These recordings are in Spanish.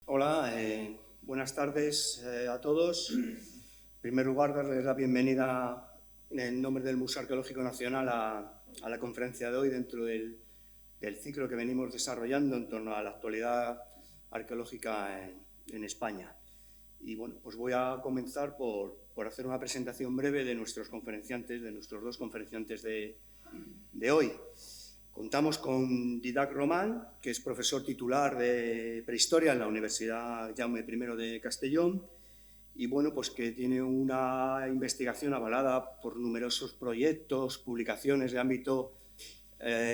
Hola, buenas tardes a todos. En primer lugar, darles la bienvenida en nombre del Museo Arqueológico Nacional a la conferencia de hoy dentro del ciclo que venimos desarrollando en torno a la actualidad arqueológica en España. Y bueno, pues voy a comenzar por hacer una presentación breve de nuestros conferenciantes, de nuestros dos conferenciantes de hoy. Contamos con Didac Román, que es profesor titular de Prehistoria en la Universidad Jaume I de Castellón, y bueno, pues que tiene una investigación avalada por numerosos proyectos, publicaciones de ámbito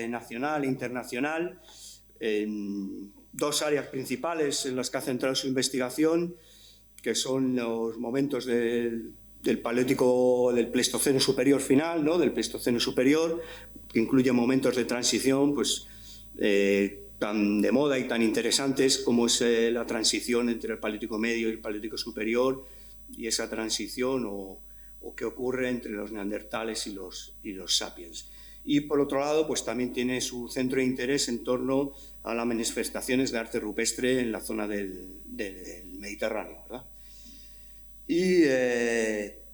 nacional e internacional, en dos áreas principales en las que ha centrado su investigación, que son los momentos del Paleolítico, del Pleistoceno superior final, ¿no? Del Pleistoceno superior, que incluye momentos de transición pues, tan de moda y tan interesantes como es la transición entre el Paleolítico medio y el Paleolítico superior, y esa transición o qué ocurre entre los neandertales y los sapiens. Y por otro lado, pues también tiene su centro de interés en torno a las manifestaciones de arte rupestre en la zona del Mediterráneo, ¿verdad? Y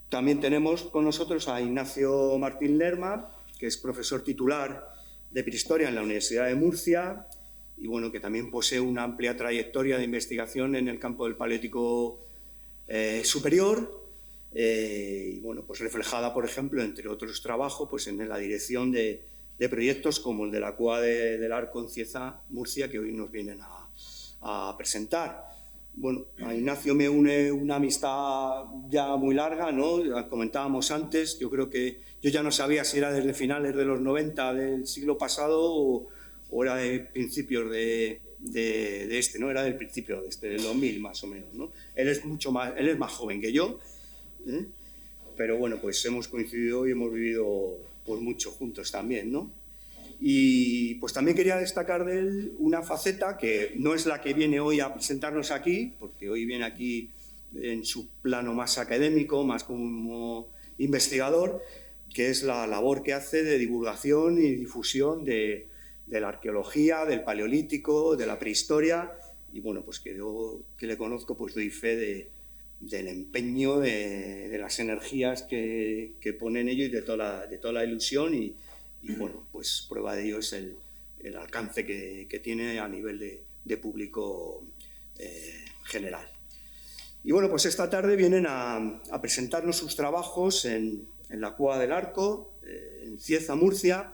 también tenemos con nosotros a Ignacio Martín Lerma, que es profesor titular de Prehistoria en la Universidad de Murcia, y bueno, que también posee una amplia trayectoria de investigación en el campo del Paleolítico superior, y bueno, pues reflejada, por ejemplo, entre otros trabajos, pues en la dirección de proyectos como el de la Cueva del Arco en Cieza, Murcia, que hoy nos vienen a presentar. Bueno, a Ignacio me une una amistad ya muy larga, ¿no? La comentábamos antes, yo creo que yo ya no sabía si era desde finales de los 90 del siglo pasado o era de principios de este, ¿no? Era del principio de este, del 2000 más o menos, ¿no? Él es más joven que yo, ¿eh? Pero bueno, pues hemos coincidido y hemos vivido pues mucho juntos también, ¿no? Y pues también quería destacar de él una faceta que no es la que viene hoy a presentarnos aquí, porque hoy viene aquí en su plano más académico, más como investigador, que es la labor que hace de divulgación y difusión de la arqueología, del paleolítico, de la prehistoria, y bueno, pues que yo que le conozco pues doy fe del empeño, de las energías que pone en ello y de toda la ilusión y bueno, pues prueba de ello es el alcance que tiene a nivel de público general. Y bueno, pues esta tarde vienen a presentarnos sus trabajos en la Cueva del Arco, en Cieza, Murcia.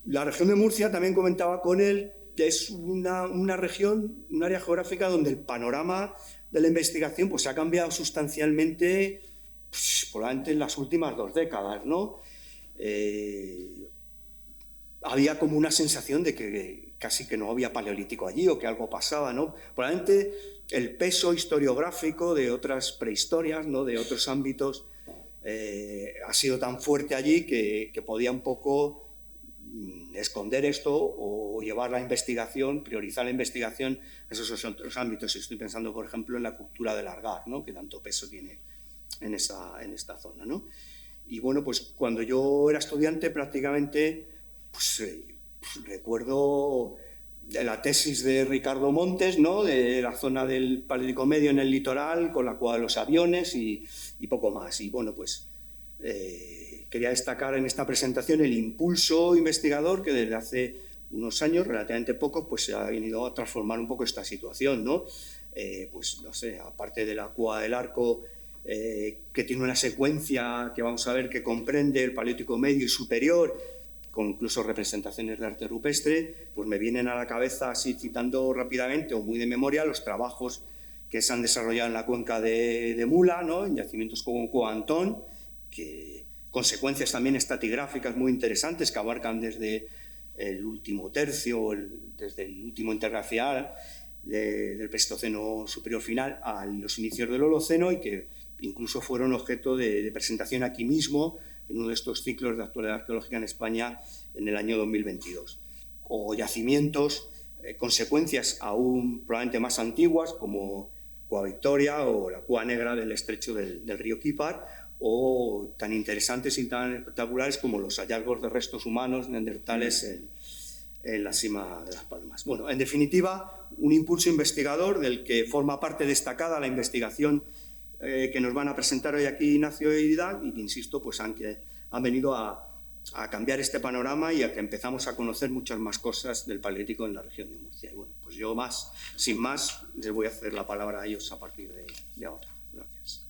La región de Murcia, también comentaba con él, es una región, un área geográfica donde el panorama de la investigación pues, ha cambiado sustancialmente, pues, probablemente en las últimas 2 décadas, ¿no? Había como una sensación de que casi que no había paleolítico allí o que algo pasaba, ¿no? Probablemente el peso historiográfico de otras prehistorias, ¿no? De otros ámbitos, ha sido tan fuerte allí que podía un poco esconder esto o llevar la investigación, priorizar la investigación a esos otros ámbitos. Estoy pensando, por ejemplo, en la cultura del Argar, ¿no? Que tanto peso tiene en esta zona, ¿no? Y bueno, pues cuando yo era estudiante prácticamente pues, recuerdo la tesis de Ricardo Montes, ¿no? De la zona del Paleolítico medio en el litoral, con la cueva de los aviones y poco más. Y bueno, pues quería destacar en esta presentación el impulso investigador que desde hace unos años, relativamente poco, pues se ha venido a transformar un poco esta situación, ¿no? Pues no sé, aparte de la Cueva del Arco, que tiene una secuencia que vamos a ver que comprende el Paleolítico medio y superior, con incluso representaciones de arte rupestre, pues me vienen a la cabeza, así citando rápidamente o muy de memoria, los trabajos que se han desarrollado en la cuenca de Mula, ¿no? En yacimientos como Cueva Antón, que consecuencias también estratigráficas muy interesantes que abarcan desde el último tercio, desde el último interglacial del Pleistoceno superior final a los inicios del Holoceno y que incluso fueron objeto de presentación aquí mismo en uno de estos ciclos de actualidad arqueológica en España en el año 2022. O yacimientos, consecuencias aún probablemente más antiguas como Cueva Victoria o la Cueva Negra del estrecho del río Quípar, o tan interesantes y tan espectaculares como los hallazgos de restos humanos neandertales en la cima de las Palmas. Bueno, en definitiva, un impulso investigador del que forma parte destacada la investigación que nos van a presentar hoy aquí Ignacio y Dídac, y que, insisto, pues han venido a cambiar este panorama y a que empezamos a conocer muchas más cosas del Paleolítico en la región de Murcia. Y bueno, pues yo sin más, les voy a hacer la palabra a ellos a partir de ahora. Gracias.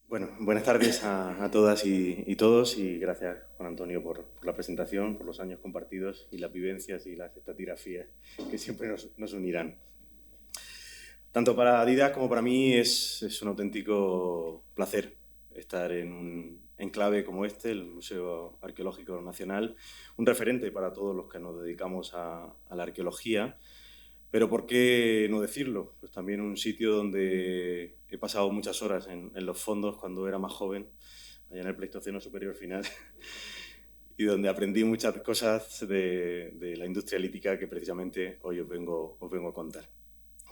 Bueno, buenas tardes a todas y todos, y gracias, Juan Antonio, por la presentación, por los años compartidos y las vivencias y las estratigrafías que siempre nos unirán. Tanto para Dídac como para mí es un auténtico placer estar en un enclave como este, el Museo Arqueológico Nacional, un referente para todos los que nos dedicamos a la arqueología. Pero ¿por qué no decirlo? Pues también un sitio donde he pasado muchas horas en los fondos cuando era más joven, allá en el Pleistoceno superior final, y donde aprendí muchas cosas de la industria lítica que precisamente hoy os vengo a contar.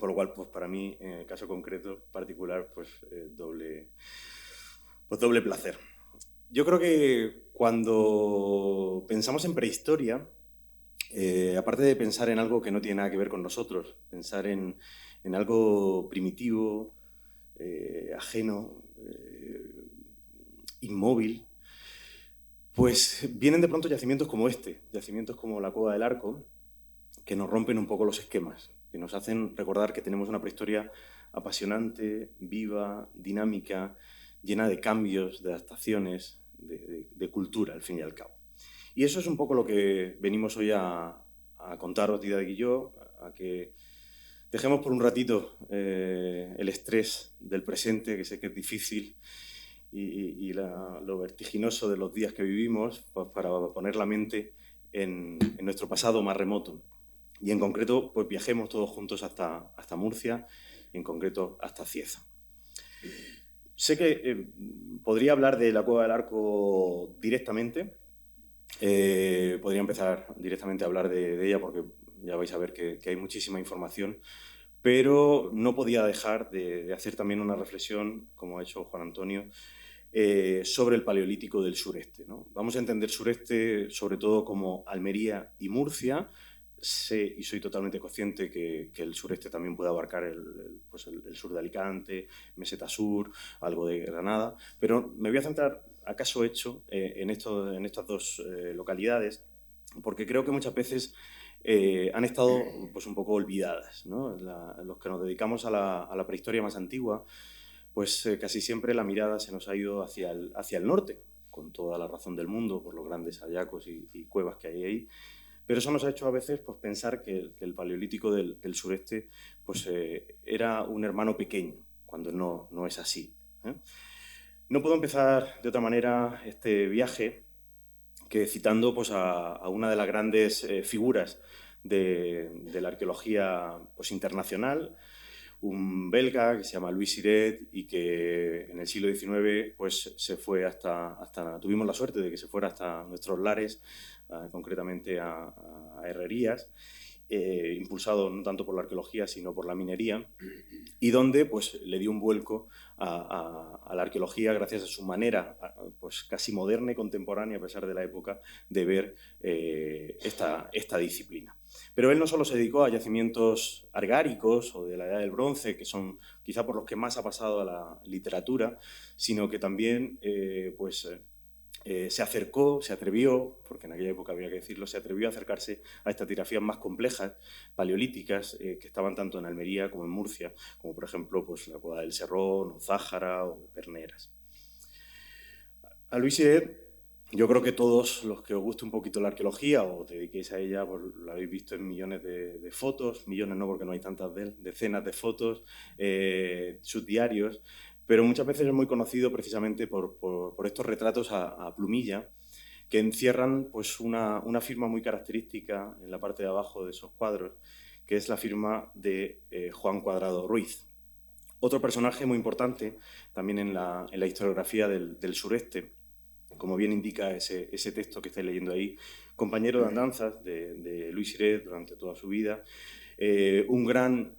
Por lo cual, pues para mí, en el caso concreto, particular, pues doble placer. Yo creo que cuando pensamos en prehistoria, aparte de pensar en algo que no tiene nada que ver con nosotros, pensar en algo primitivo, ajeno, inmóvil, pues vienen de pronto yacimientos como este, yacimientos como la Cueva del Arco, que nos rompen un poco los esquemas, que nos hacen recordar que tenemos una prehistoria apasionante, viva, dinámica, llena de cambios, de adaptaciones, de cultura, al fin y al cabo. Y eso es un poco lo que venimos hoy a contaros, Dídac y yo, a que dejemos por un ratito el estrés del presente, que sé que es difícil, y lo vertiginoso de los días que vivimos, pues para poner la mente en nuestro pasado más remoto. Y en concreto, pues viajemos todos juntos hasta Murcia, y en concreto hasta Cieza. Sé que podría hablar de la Cueva del Arco directamente. Podría empezar directamente a hablar de ella porque ya vais a ver que hay muchísima información, pero no podía dejar de hacer también una reflexión, como ha hecho Juan Antonio, sobre el Paleolítico del sureste, ¿no? Vamos a entender sureste sobre todo como Almería y Murcia. Sé y soy totalmente consciente que el sureste también puede abarcar el sur de Alicante, Meseta Sur, algo de Granada, pero me voy a centrar, acaso hecho, en estas dos localidades, porque creo que muchas veces han estado pues, un poco olvidadas, ¿no? Los que nos dedicamos a la prehistoria más antigua, pues casi siempre la mirada se nos ha ido hacia el norte, con toda la razón del mundo, por los grandes hallazgos y cuevas que hay ahí. Pero eso nos ha hecho a veces pues, pensar que el Paleolítico del sureste pues, era un hermano pequeño, cuando no es así, ¿eh? No puedo empezar de otra manera este viaje que citando pues, a una de las grandes figuras de la arqueología pues, internacional, un belga que se llama Louis Siret y que en el siglo XIX pues, se fue tuvimos la suerte de que se fuera hasta nuestros lares, concretamente a Herrerías, impulsado no tanto por la arqueología sino por la minería, y donde pues, le dio un vuelco a la arqueología gracias a su manera pues, casi moderna y contemporánea, a pesar de la época, de ver esta disciplina. Pero él no solo se dedicó a yacimientos argáricos o de la Edad del Bronce, que son quizá por los que más ha pasado a la literatura, sino que también se acercó, se atrevió, porque en aquella época había que decirlo, se atrevió a acercarse a estratigrafías más complejas, paleolíticas, que estaban tanto en Almería como en Murcia, como por ejemplo pues, la Cueva del Serrón, o Záhara o Perneras. A Louis Siret, yo creo que todos los que os guste un poquito la arqueología o os dediquéis a ella, pues, lo habéis visto en millones de fotos, millones no porque no hay tantas de él, decenas de fotos, sus diarios, pero muchas veces es muy conocido precisamente por estos retratos a plumilla que encierran pues, una firma muy característica en la parte de abajo de esos cuadros, que es la firma de Juan Cuadrado Ruiz. Otro personaje muy importante también en la historiografía del sureste, como bien indica ese texto que estáis leyendo ahí, compañero de andanzas de Louis Siret durante toda su vida, un gran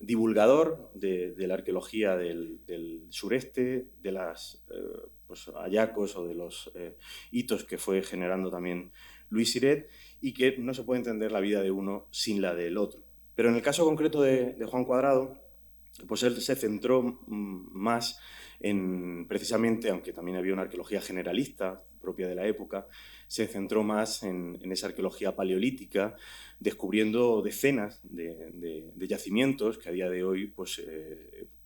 divulgador de la arqueología del sureste, de los hallazgos o de los hitos que fue generando también Louis Siret, y que no se puede entender la vida de uno sin la del otro. Pero en el caso concreto de Juan Cuadrado, pues él se centró más en, precisamente, aunque también había una arqueología generalista propia de la época, se centró más en esa arqueología paleolítica, descubriendo decenas de yacimientos que a día de hoy pues,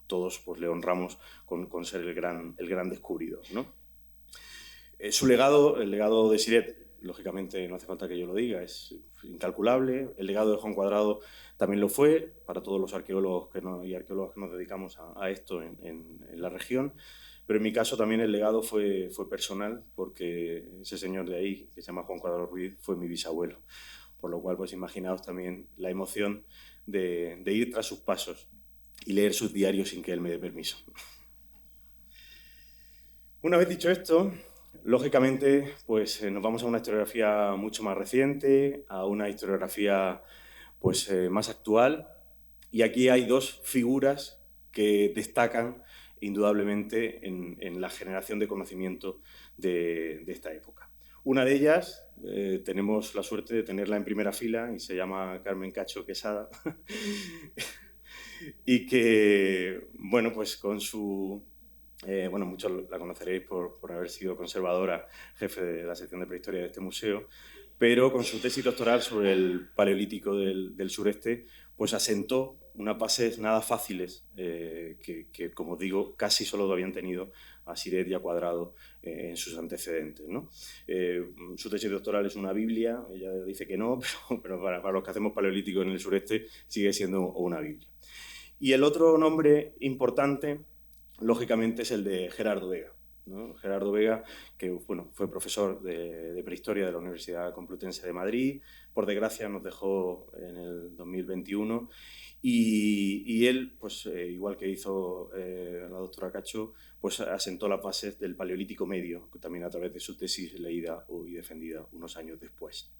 todos pues, le honramos con ser el gran descubridor, ¿no? Su legado, el legado de Siret, lógicamente no hace falta que yo lo diga, es incalculable. El legado de Juan Cuadrado también lo fue para todos los arqueólogos y arqueólogas que nos dedicamos a esto en la región. Pero en mi caso también el legado fue personal, porque ese señor de ahí, que se llama Juan Cuadrado Ruiz, fue mi bisabuelo. Por lo cual, pues imaginaos también la emoción de ir tras sus pasos y leer sus diarios sin que él me dé permiso. Una vez dicho esto, lógicamente, pues nos vamos a una historiografía mucho más reciente, a una historiografía pues, más actual, y aquí hay dos figuras que destacan indudablemente en la generación de conocimiento de esta época. Una de ellas, tenemos la suerte de tenerla en primera fila, y se llama Carmen Cacho Quesada, y que, bueno, pues con su... bueno, muchos la conoceréis por haber sido conservadora, jefe de la sección de prehistoria de este museo, pero con su tesis doctoral sobre el paleolítico del sureste, pues asentó unas bases nada fáciles que, como digo, casi solo habían tenido a Siret y a Cuadrado en sus antecedentes, ¿no? Su tesis doctoral es una Biblia, ella dice que no, pero para los que hacemos paleolítico en el sureste sigue siendo una Biblia. Y el otro nombre importante, lógicamente, es el de Gerardo Vega, ¿no? Gerardo Vega, que bueno, fue profesor de prehistoria de la Universidad Complutense de Madrid, por desgracia nos dejó en el 2021, y él, pues, igual que hizo la doctora Cacho, pues asentó las bases del Paleolítico Medio, también a través de su tesis leída y defendida unos años después.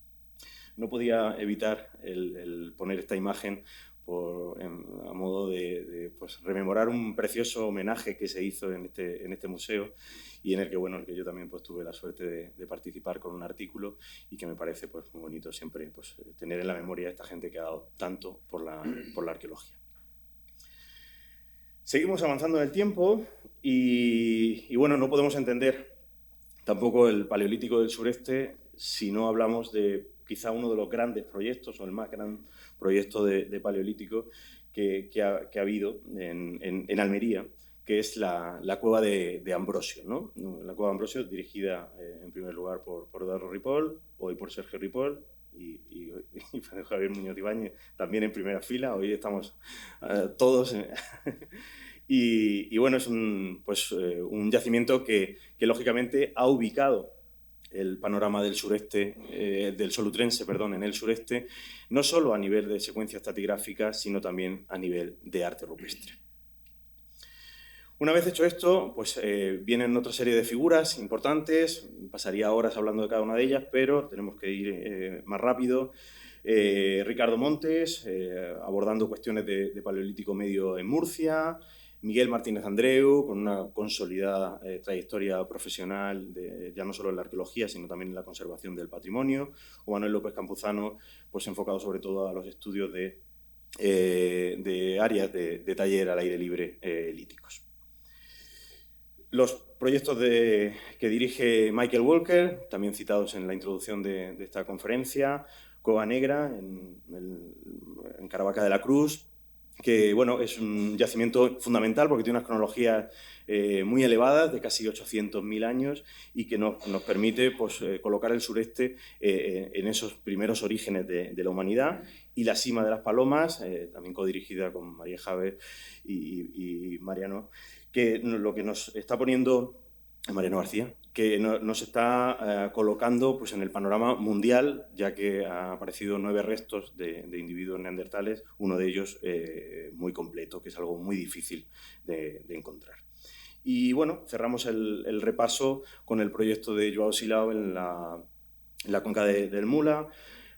No podía evitar el poner esta imagen a modo de pues, rememorar un precioso homenaje que se hizo en este museo, y en el que, bueno, en el que yo también pues, tuve la suerte de participar con un artículo, y que me parece pues, muy bonito siempre pues, tener en la memoria a esta gente que ha dado tanto por la arqueología. Seguimos avanzando en el tiempo y bueno, no podemos entender tampoco el Paleolítico del sureste si no hablamos de quizá uno de los grandes proyectos, o el más gran proyecto de paleolítico que ha habido en Almería, que es la cueva de Ambrosio, ¿no? La cueva de Ambrosio, dirigida en primer lugar por Eduardo Ripoll, hoy por Sergio Ripoll, y Javier Muñoz Ibáñez también en primera fila. Hoy estamos todos... Y bueno, es un yacimiento que lógicamente ha ubicado el panorama del sureste, del solutrense, perdón, en el sureste, no solo a nivel de secuencia estratigráfica, sino también a nivel de arte rupestre. Una vez hecho esto, pues vienen otra serie de figuras importantes, pasaría horas hablando de cada una de ellas, pero tenemos que ir más rápido. Ricardo Montes, abordando cuestiones de Paleolítico Medio en Murcia, Miguel Martínez Andreu, con una consolidada trayectoria profesional, ya no solo en la arqueología, sino también en la conservación del patrimonio, o Manuel López Campuzano, pues enfocado sobre todo a los estudios de áreas de taller al aire libre líticos. Los proyectos que dirige Michael Walker, también citados en la introducción de esta conferencia, Cueva Negra, en Caravaca de la Cruz, que bueno, es un yacimiento fundamental porque tiene unas cronologías muy elevadas, de casi 800.000 años, y que nos permite pues, colocar el sureste en esos primeros orígenes de la humanidad. Y La Sima de las Palomas, también codirigida con María Javer y Mariano, que lo que nos está poniendo, Mariano García, que nos está colocando pues, en el panorama mundial, ya que han aparecido 9 restos de individuos neandertales, uno de ellos muy completo, que es algo muy difícil de encontrar. Y bueno, cerramos el repaso con el proyecto de Joao Silao en la cuenca del Mula,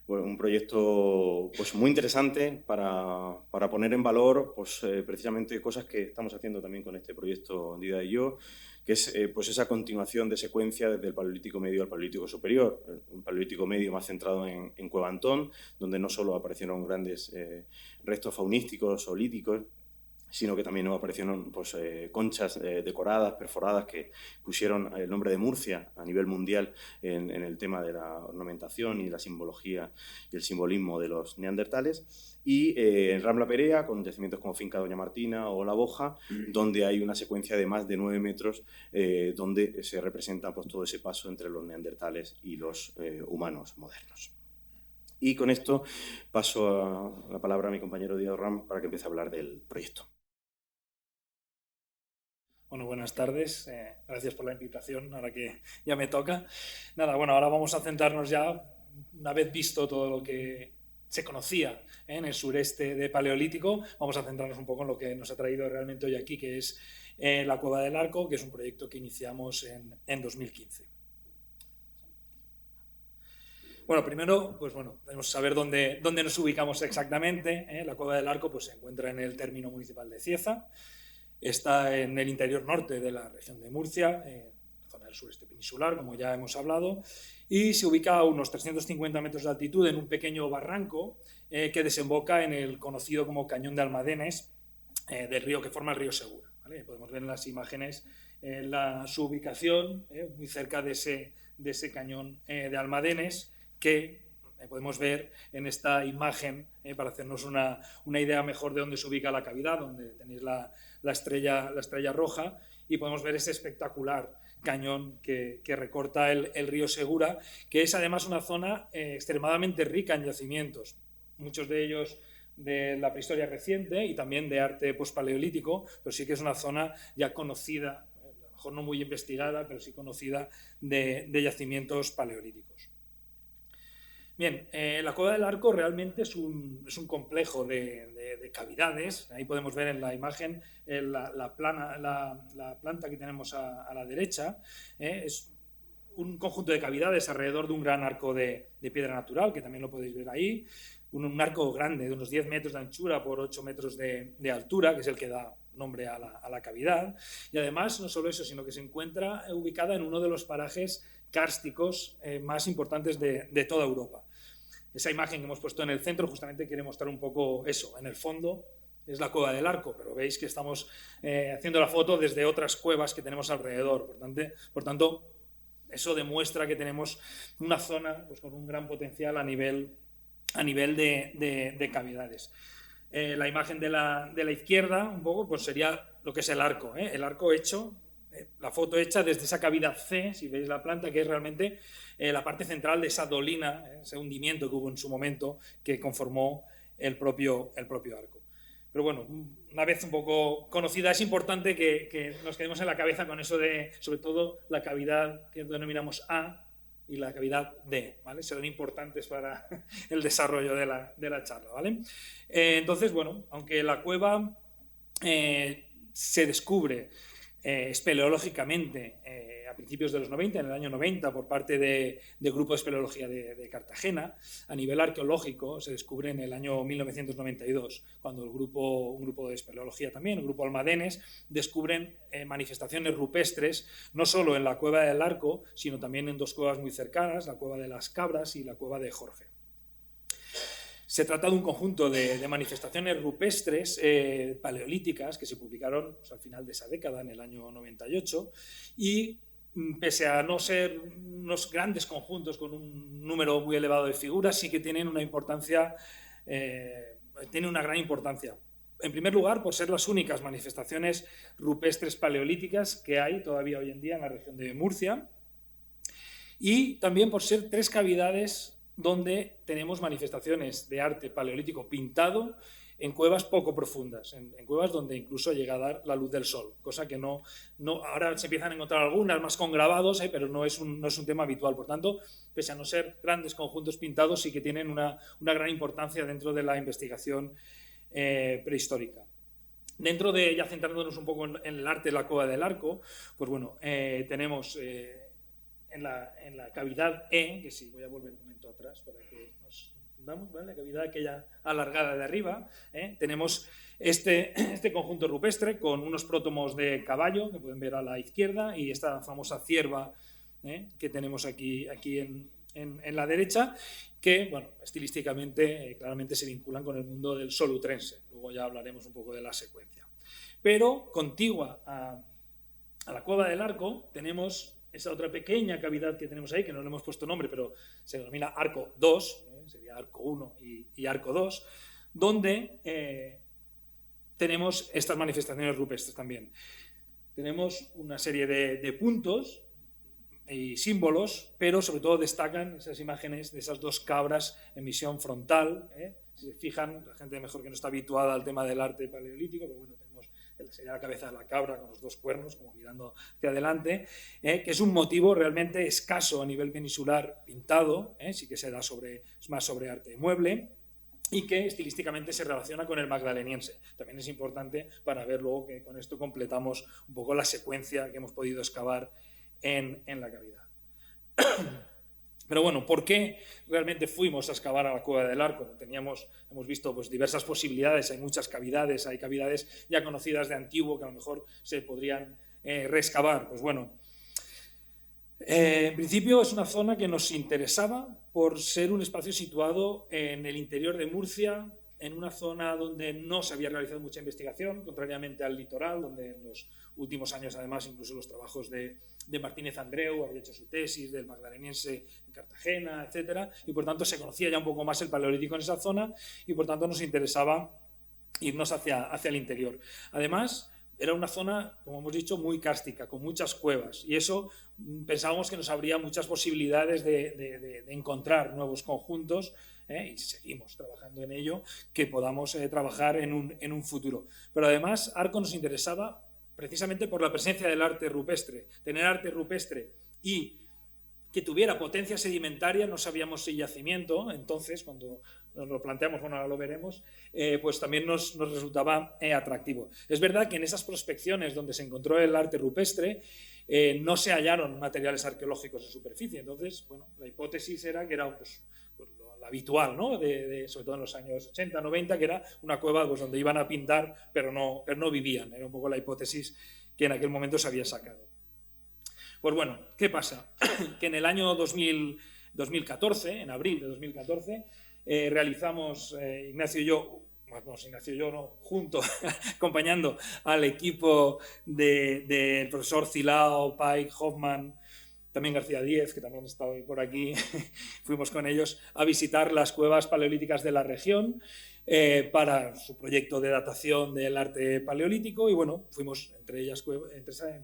Bueno, un proyecto pues, muy interesante para poner en valor pues, precisamente cosas que estamos haciendo también con este proyecto Dida y yo, que es pues esa continuación de secuencia desde el Paleolítico Medio al Paleolítico Superior. Un Paleolítico Medio más centrado en Cueva Antón, donde no solo aparecieron grandes restos faunísticos o líticos, sino que también aparecieron pues, conchas decoradas, perforadas, que pusieron el nombre de Murcia a nivel mundial en el tema de la ornamentación y la simbología y el simbolismo de los neandertales. Y en Rambla Perea, con yacimientos como Finca Doña Martina o La Boja, donde hay una secuencia de más de 9 metros, donde se representa pues, todo ese paso entre los neandertales y los humanos modernos. Y con esto paso la palabra a mi compañero Diego Ram para que empiece a hablar del proyecto. Bueno, buenas tardes. Gracias por la invitación, ahora que ya me toca. Nada, bueno, ahora vamos a centrarnos ya, una vez visto todo lo que se conocía en el sureste de Paleolítico, vamos a centrarnos un poco en lo que nos ha traído realmente hoy aquí, que es la Cueva del Arco, que es un proyecto que iniciamos en 2015. Bueno, primero, pues bueno, debemos saber dónde nos ubicamos exactamente. La Cueva del Arco pues, se encuentra en el término municipal de Cieza. Está en el interior norte de la región de Murcia, en la zona del sureste peninsular, como ya hemos hablado, y se ubica a unos 350 metros de altitud en un pequeño barranco que desemboca en el conocido como Cañón de Almadenes del río que forma el río Segura. ¿Vale? Podemos ver en las imágenes su ubicación muy cerca de ese cañón de Almadenes, que podemos ver en esta imagen para hacernos una idea mejor de dónde se ubica la cavidad, donde tenéis la estrella roja, y podemos ver ese espectacular cañón que recorta el río Segura, que es además una zona extremadamente rica en yacimientos, muchos de ellos de la prehistoria reciente y también de arte pospaleolítico, pero sí que es una zona ya conocida, a lo mejor no muy investigada, pero sí conocida de yacimientos paleolíticos. Bien, la Cueva del Arco realmente es un complejo de cavidades. Ahí podemos ver en la imagen la planta que tenemos a la derecha. Es un conjunto de cavidades alrededor de un gran arco de piedra natural, que también lo podéis ver ahí. Un arco grande de unos 10 metros de anchura por 8 metros de altura, que es el que da nombre a la cavidad. Y además, no solo eso, sino que se encuentra ubicada en uno de los parajes kársticos más importantes de toda Europa. Esa imagen que hemos puesto en el centro justamente quiere mostrar un poco eso. En el fondo es la Cueva del Arco, pero veis que estamos haciendo la foto desde otras cuevas que tenemos alrededor. Por tanto, eso demuestra que tenemos una zona pues, con un gran potencial a nivel de cavidades. La imagen de la izquierda un poco pues sería lo que es el arco. El arco hecho, la foto hecha desde esa cavidad C, si veis la planta, que es realmente la parte central de esa dolina, ese hundimiento que hubo en su momento que conformó el propio arco. Pero bueno, una vez un poco conocida, es importante que nos quedemos en la cabeza con eso de, sobre todo, la cavidad que denominamos A y la cavidad D, ¿vale? Serán importantes para el desarrollo de la charla, ¿vale? Entonces, bueno, aunque la cueva se descubre espeleológicamente a principios de los 90, en el año 90, por parte del Grupo de Espeleología de Cartagena, a nivel arqueológico se descubre en el año 1992, cuando un grupo de espeleología también, el Grupo Almadenes, descubren manifestaciones rupestres, no solo en la Cueva del Arco, sino también en dos cuevas muy cercanas, la Cueva de las Cabras y la Cueva de Jorge. Se trata de un conjunto de manifestaciones rupestres paleolíticas que se publicaron pues, al final de esa década, en el año 98, y pese a no ser unos grandes conjuntos con un número muy elevado de figuras, sí que tienen una gran importancia. En primer lugar, por ser las únicas manifestaciones rupestres paleolíticas que hay todavía hoy en día en la región de Murcia, y también por ser tres cavidades donde tenemos manifestaciones de arte paleolítico pintado en cuevas poco profundas, en cuevas donde incluso llega a dar la luz del sol, cosa que no ahora se empiezan a encontrar algunas más con grabados, pero no es un tema habitual. Por tanto, pese a no ser grandes conjuntos pintados, sí que tienen una gran importancia dentro de la investigación prehistórica. Dentro de, ya centrándonos un poco en el arte de la Cueva del Arco, pues bueno, tenemos en la cavidad E, que sí, voy a volver un momento atrás para que nos ¿vale? La cavidad aquella alargada de arriba, tenemos este conjunto rupestre con unos prótomos de caballo, que pueden ver a la izquierda, y esta famosa cierva que tenemos aquí en la derecha, que, bueno, estilísticamente claramente se vinculan con el mundo del solutrense. Luego ya hablaremos un poco de la secuencia. Pero contigua a la cueva del Arco tenemos esa otra pequeña cavidad que tenemos ahí, que no le hemos puesto nombre, pero se denomina Arco 2, sería Arco 1 y Arco 2, donde tenemos estas manifestaciones rupestres también. Tenemos una serie de puntos y símbolos, pero sobre todo destacan esas imágenes de esas dos cabras en visión frontal. Si se fijan, la gente mejor que no está habituada al tema del arte paleolítico, pero bueno, tenemos sería la cabeza de la cabra con los dos cuernos, como mirando hacia adelante, que es un motivo realmente escaso a nivel peninsular pintado, sí que se da más sobre arte de mueble, y que estilísticamente se relaciona con el magdaleniense. También es importante para ver luego que con esto completamos un poco la secuencia que hemos podido excavar en la cavidad. Pero bueno, ¿por qué realmente fuimos a excavar a la cueva del Arco? Hemos visto pues, diversas posibilidades, hay muchas cavidades, hay cavidades ya conocidas de antiguo que a lo mejor se podrían reexcavar. Pues bueno, en principio es una zona que nos interesaba por ser un espacio situado en el interior de Murcia, en una zona donde no se había realizado mucha investigación, contrariamente al litoral, donde en los últimos años, además, incluso los trabajos de Martínez Andreu había hecho su tesis, del magdaleniense en Cartagena, etc. Y por tanto se conocía ya un poco más el paleolítico en esa zona y por tanto nos interesaba irnos hacia el interior. Además, era una zona, como hemos dicho, muy cárstica, con muchas cuevas, y eso pensábamos que nos abría muchas posibilidades de encontrar nuevos conjuntos, y seguimos trabajando en ello, que podamos trabajar en un futuro. Pero además, Arco nos interesaba precisamente por la presencia del arte rupestre. Tener arte rupestre y que tuviera potencia sedimentaria, no sabíamos si yacimiento, entonces cuando nos lo planteamos, bueno, ahora lo veremos, pues también nos resultaba atractivo. Es verdad que en esas prospecciones donde se encontró el arte rupestre no se hallaron materiales arqueológicos en superficie, entonces, bueno, la hipótesis era que era pues, lo habitual, ¿no? Sobre todo en los años 80, 90, que era una cueva pues, donde iban a pintar, pero no vivían, era un poco la hipótesis que en aquel momento se había sacado. Pues bueno, ¿qué pasa? Que en el año 2014, en abril de 2014, realizamos, Ignacio y yo, junto, acompañando al equipo del profesor Cilao, Pike, Hoffman, también García Díez, que también está hoy por aquí, fuimos con ellos a visitar las cuevas paleolíticas de la región para su proyecto de datación del arte paleolítico, y bueno, fuimos entre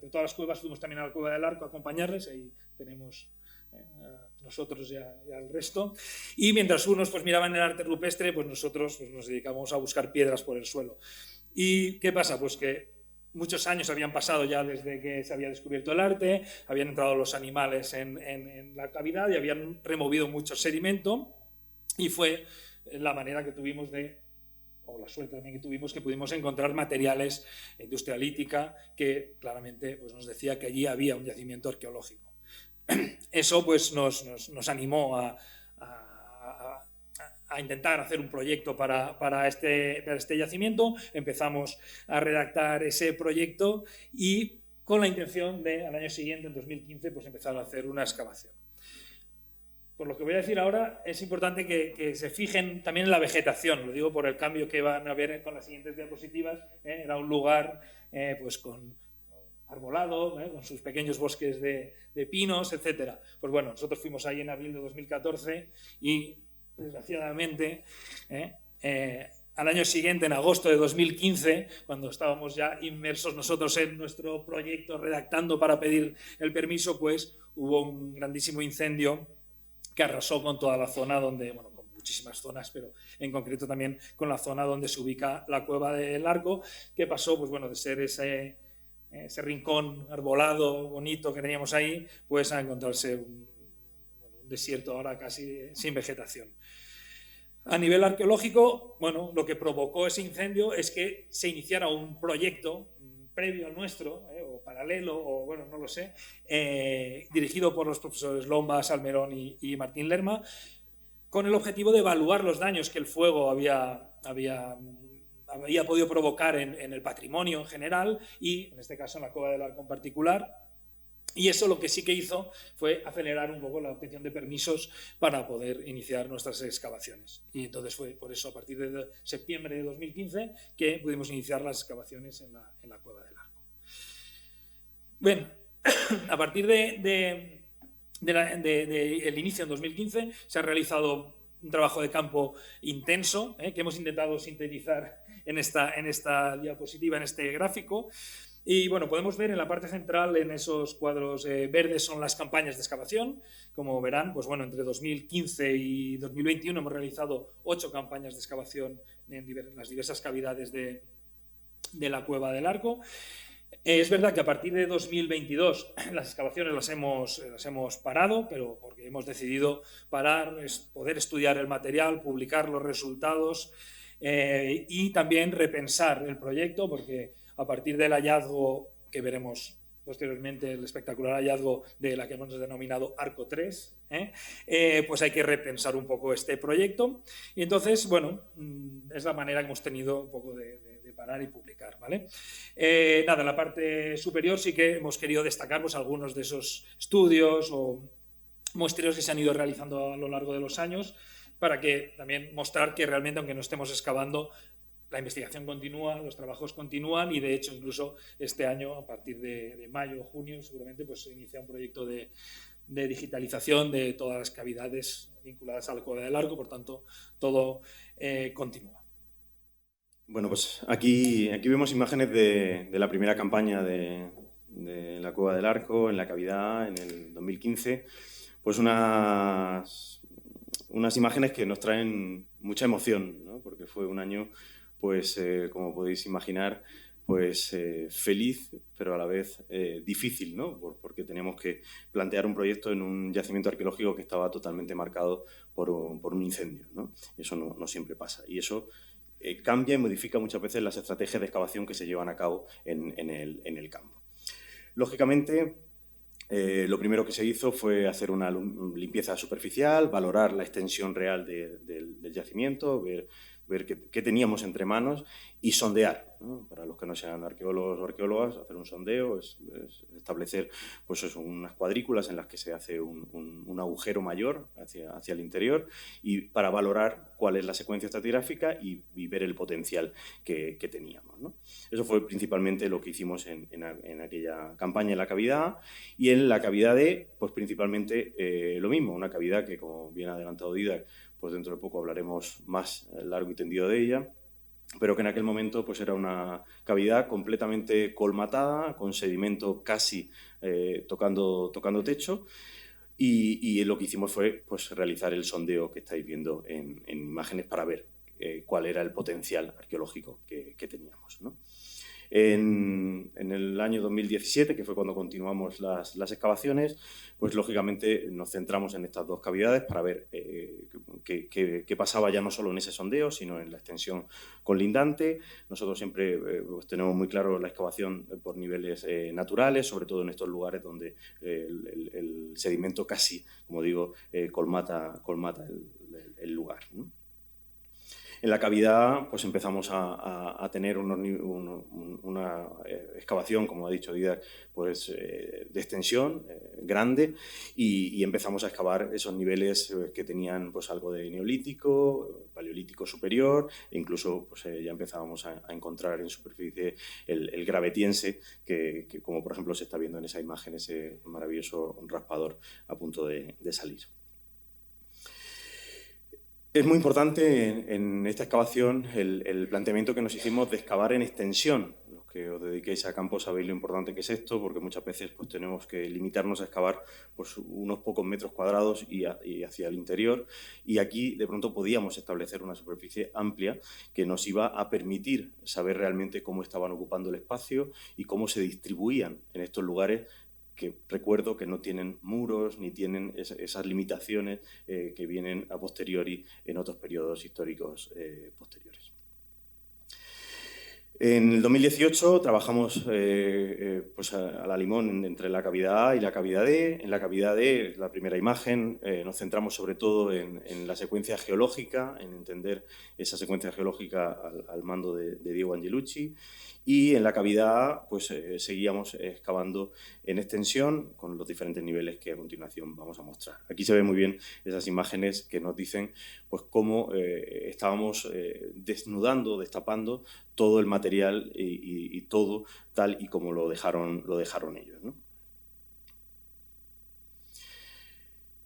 todas las cuevas, fuimos también a la Cueva del Arco a acompañarles, ahí tenemos nosotros y al resto, y mientras unos pues miraban el arte rupestre, pues nosotros pues, nos dedicamos a buscar piedras por el suelo. ¿Y qué pasa? Pues que muchos años habían pasado ya desde que se había descubierto el arte, habían entrado los animales en la cavidad y habían removido mucho sedimento, y fue la manera que tuvimos o la suerte también que tuvimos, que pudimos encontrar materiales de industria lítica que claramente pues, nos decía que allí había un yacimiento arqueológico. Eso pues, nos animó a intentar hacer un proyecto para este yacimiento. Empezamos a redactar ese proyecto y con la intención de, al año siguiente, en 2015, pues empezar a hacer una excavación. Por lo que voy a decir ahora, es importante que se fijen también en la vegetación, lo digo por el cambio que van a ver con las siguientes diapositivas. Era un lugar pues con arbolado, con sus pequeños bosques de pinos, etc. Pues bueno, nosotros fuimos ahí en abril de 2014 y desgraciadamente, al año siguiente, en agosto de 2015, cuando estábamos ya inmersos nosotros en nuestro proyecto redactando para pedir el permiso, pues hubo un grandísimo incendio que arrasó con toda la zona donde, bueno, con muchísimas zonas, pero en concreto también con la zona donde se ubica la Cueva del Arco, que pasó, pues bueno, de ser ese rincón arbolado, bonito que teníamos ahí, pues a encontrarse un desierto ahora casi sin vegetación. A nivel arqueológico, bueno, lo que provocó ese incendio es que se iniciara un proyecto previo al nuestro, o paralelo, o bueno, no lo sé, dirigido por los profesores Lomba, Salmerón y Martín Lerma, con el objetivo de evaluar los daños que el fuego había podido provocar en el patrimonio en general y, en este caso, en la Cueva del Arco en particular. Y eso lo que sí que hizo fue acelerar un poco la obtención de permisos para poder iniciar nuestras excavaciones. Y entonces fue por eso, a partir de septiembre de 2015, que pudimos iniciar las excavaciones en la Cueva del Arco. Bueno, a partir del inicio en 2015 se ha realizado un trabajo de campo intenso, que hemos intentado sintetizar en esta diapositiva, en este gráfico. Y bueno, podemos ver en la parte central, en esos cuadros verdes, son las campañas de excavación. Como verán, pues bueno, entre 2015 y 2021 hemos realizado 8 campañas de excavación en las diversas cavidades de la Cueva del Arco. Es verdad que a partir de 2022 las excavaciones las hemos parado, pero porque hemos decidido parar, poder estudiar el material, publicar los resultados y también repensar el proyecto, porque a partir del hallazgo que veremos posteriormente, el espectacular hallazgo de la que hemos denominado Arco 3, pues hay que repensar un poco este proyecto. Y entonces, bueno, es la manera que hemos tenido un poco de parar y publicar, ¿vale? Nada, en la parte superior sí que hemos querido destacar pues, algunos de esos estudios o muestreos que se han ido realizando a lo largo de los años para que también mostrar que realmente, aunque no estemos excavando, la investigación continúa, los trabajos continúan y de hecho incluso este año, a partir de mayo o junio, seguramente pues, se inicia un proyecto de digitalización de todas las cavidades vinculadas a la Cueva del Arco, por tanto todo continúa. Bueno, pues aquí vemos imágenes de la primera campaña de la Cueva del Arco en la cavidad en el 2015, pues unas imágenes que nos traen mucha emoción, ¿no? Porque fue un año, pues como podéis imaginar, pues feliz, pero a la vez difícil, ¿no? Porque teníamos que plantear un proyecto en un yacimiento arqueológico que estaba totalmente marcado por un incendio, ¿no? Eso no siempre pasa. Y eso cambia y modifica muchas veces las estrategias de excavación que se llevan a cabo en el campo. Lógicamente, lo primero que se hizo fue hacer una limpieza superficial, valorar la extensión real del yacimiento, ver qué teníamos entre manos y sondear, ¿no? Para los que no sean arqueólogos o arqueólogas, hacer un sondeo es establecer pues eso, unas cuadrículas en las que se hace un agujero mayor hacia el interior y para valorar cuál es la secuencia estratigráfica y ver el potencial que teníamos, ¿no? Eso fue principalmente lo que hicimos en aquella campaña en la cavidad y en la cavidad D, pues principalmente lo mismo, una cavidad que, como bien ha adelantado Dídac, pues dentro de poco hablaremos más largo y tendido de ella, pero que en aquel momento pues era una cavidad completamente colmatada, con sedimento casi tocando techo, y lo que hicimos fue pues, realizar el sondeo que estáis viendo en imágenes para ver cuál era el potencial arqueológico que teníamos, ¿no? En el año 2017, que fue cuando continuamos las excavaciones, pues lógicamente nos centramos en estas dos cavidades para ver qué pasaba ya no solo en ese sondeo, sino en la extensión colindante. Nosotros siempre pues tenemos muy claro la excavación por niveles naturales, sobre todo en estos lugares donde el sedimento casi, como digo, colmata el lugar, ¿no? En la cavidad pues empezamos a tener una excavación, como ha dicho Dídac, pues, de extensión grande y empezamos a excavar esos niveles que tenían pues, algo de neolítico, paleolítico superior e incluso pues, ya empezábamos a encontrar en superficie el gravetiense que, como por ejemplo se está viendo en esa imagen, ese maravilloso raspador a punto de salir. Es muy importante en esta excavación el planteamiento que nos hicimos de excavar en extensión. Los que os dediquéis a campo sabéis lo importante que es esto, porque muchas veces pues, tenemos que limitarnos a excavar pues, unos pocos metros cuadrados y hacia el interior. Y aquí de pronto podíamos establecer una superficie amplia que nos iba a permitir saber realmente cómo estaban ocupando el espacio y cómo se distribuían en estos lugares que recuerdo que no tienen muros ni tienen esas limitaciones que vienen a posteriori en otros periodos históricos posteriores. En el 2018 trabajamos pues a la limón entre la cavidad A y la cavidad D. En la cavidad D, la primera imagen, nos centramos sobre todo en la secuencia geológica, en entender esa secuencia geológica al mando de Diego Angelucci. Y en la cavidad A, pues seguíamos excavando en extensión con los diferentes niveles que a continuación vamos a mostrar. Aquí se ven muy bien esas imágenes que nos dicen pues cómo estábamos desnudando, destapando todo el material y todo tal y como lo dejaron ellos, ¿no?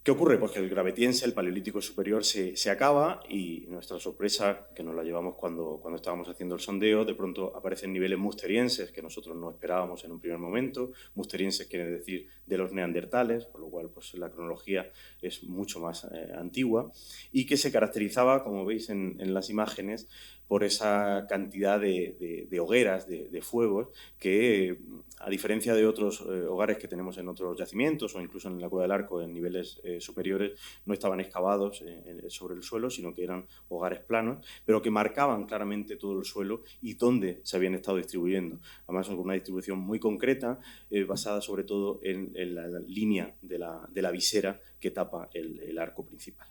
¿Qué ocurre? Pues que el Gravetiense, el Paleolítico Superior, se acaba y nuestra sorpresa, que nos la llevamos cuando estábamos haciendo el sondeo, de pronto aparecen niveles musterienses que nosotros no esperábamos en un primer momento. Musterienses quiere decir de los neandertales, por lo cual pues, la cronología es mucho más antigua y que se caracterizaba, como veis en las imágenes, por esa cantidad de hogueras, de fuegos, que a diferencia de otros hogares que tenemos en otros yacimientos o incluso en la Cueva del Arco en niveles superiores, no estaban excavados sobre el suelo, sino que eran hogares planos, pero que marcaban claramente todo el suelo y dónde se habían estado distribuyendo. Además, con una distribución muy concreta, basada sobre todo en la línea de la visera que tapa el arco principal.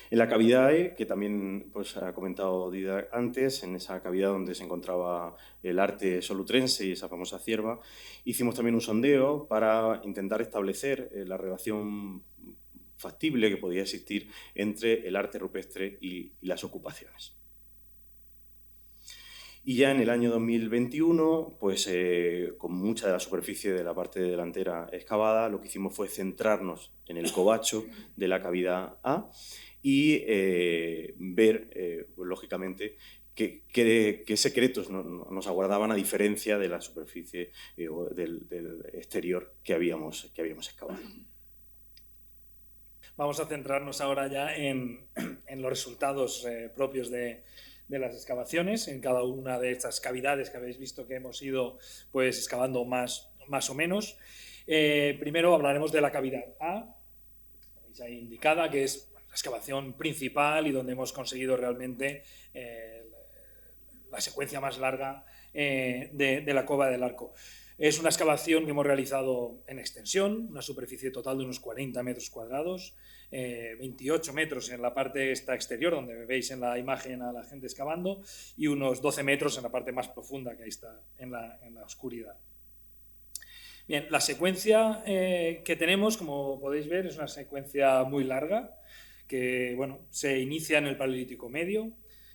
En la cavidad E, que también pues, ha comentado Dida antes, en esa cavidad donde se encontraba el arte solutrense y esa famosa cierva, hicimos también un sondeo para intentar establecer la relación factible que podía existir entre el arte rupestre y las ocupaciones. Y ya en el año 2021, pues con mucha de la superficie de la parte delantera excavada, lo que hicimos fue centrarnos en el covacho de la cavidad A y ver, lógicamente, qué secretos nos aguardaban a diferencia de la superficie del exterior que habíamos excavado. Vamos a centrarnos ahora ya en los resultados propios de las excavaciones, en cada una de estas cavidades que habéis visto que hemos ido pues, excavando más o menos. Primero hablaremos de la cavidad A, veis ahí indicada, que es la excavación principal y donde hemos conseguido realmente la secuencia más larga de la Cueva del Arco. Es una excavación que hemos realizado en extensión, una superficie total de unos 40 metros cuadrados, 28 metros en la parte esta exterior, donde veis en la imagen a la gente excavando, y unos 12 metros en la parte más profunda, que ahí está en la oscuridad. Bien, la secuencia que tenemos, como podéis ver, es una secuencia muy larga, que bueno, se inicia en el Paleolítico Medio,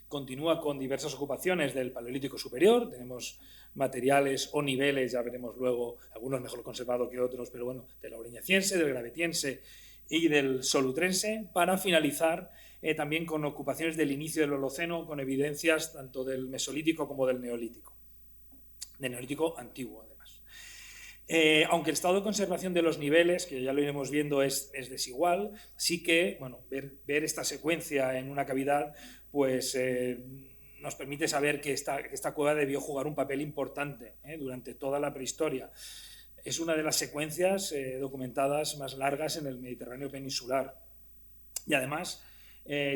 continúa con diversas ocupaciones del Paleolítico Superior, tenemos materiales o niveles, ya veremos luego, algunos mejor conservados que otros, pero bueno, del Auriñaciense, del Gravetiense y del Solutrense, para finalizar también con ocupaciones del inicio del Holoceno, con evidencias tanto del Mesolítico como del Neolítico antiguo, además. Aunque el estado de conservación de los niveles, que ya lo iremos viendo, es desigual, sí que bueno, ver esta secuencia en una cavidad pues nos permite saber que esta cueva debió jugar un papel importante durante toda la prehistoria. Es una de las secuencias documentadas más largas en el Mediterráneo peninsular. Y además,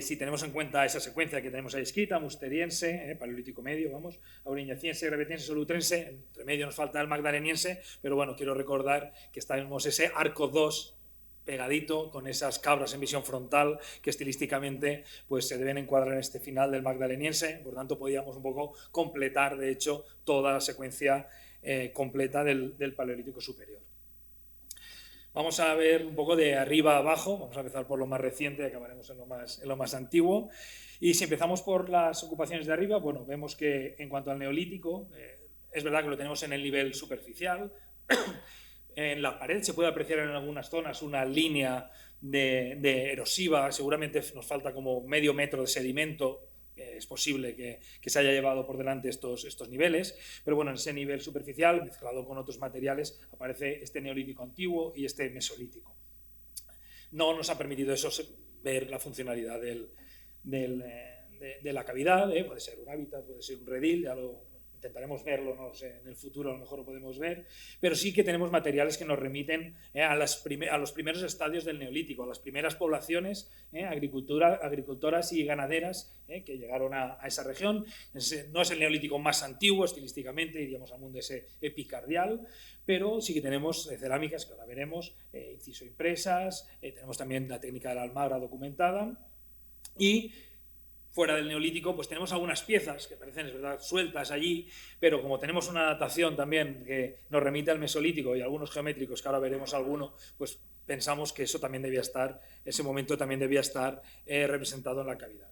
si tenemos en cuenta esa secuencia que tenemos ahí escrita, musteriense, Paleolítico Medio, vamos, auriñaciense, gravetiense, solutrense, entre medio nos falta el magdaleniense, pero bueno, quiero recordar que estamos ese arco 2 pegadito con esas cabras en visión frontal que estilísticamente pues, se deben encuadrar en este final del magdaleniense, por tanto podíamos un poco completar de hecho toda la secuencia completa del Paleolítico Superior. Vamos a ver un poco de arriba a abajo, vamos a empezar por lo más reciente y acabaremos en lo más antiguo. Y si empezamos por las ocupaciones de arriba, bueno, vemos que en cuanto al Neolítico, es verdad que lo tenemos en el nivel superficial. En la pared se puede apreciar en algunas zonas una línea de erosiva, seguramente nos falta como medio metro de sedimento, es posible que se haya llevado por delante estos niveles, pero bueno, en ese nivel superficial, mezclado con otros materiales, aparece este Neolítico antiguo y este Mesolítico. No nos ha permitido eso ver la funcionalidad de la cavidad, puede ser un hábitat, puede ser un redil, ya lo intentaremos verlo, no lo sé, en el futuro a lo mejor lo podemos ver, pero sí que tenemos materiales que nos remiten a los primeros estadios del Neolítico, a las primeras poblaciones agricultoras y ganaderas que llegaron a esa región. No es el Neolítico más antiguo, estilísticamente, iríamos al mundo ese epicardial, pero sí que tenemos cerámicas que ahora veremos, inciso impresas, tenemos también la técnica de la almagra documentada, y fuera del Neolítico, pues tenemos algunas piezas que parecen, es verdad, sueltas allí, pero como tenemos una datación también que nos remite al Mesolítico y algunos geométricos, que ahora veremos alguno, pues pensamos que eso también debía estar, ese momento también debía estar representado en la cavidad.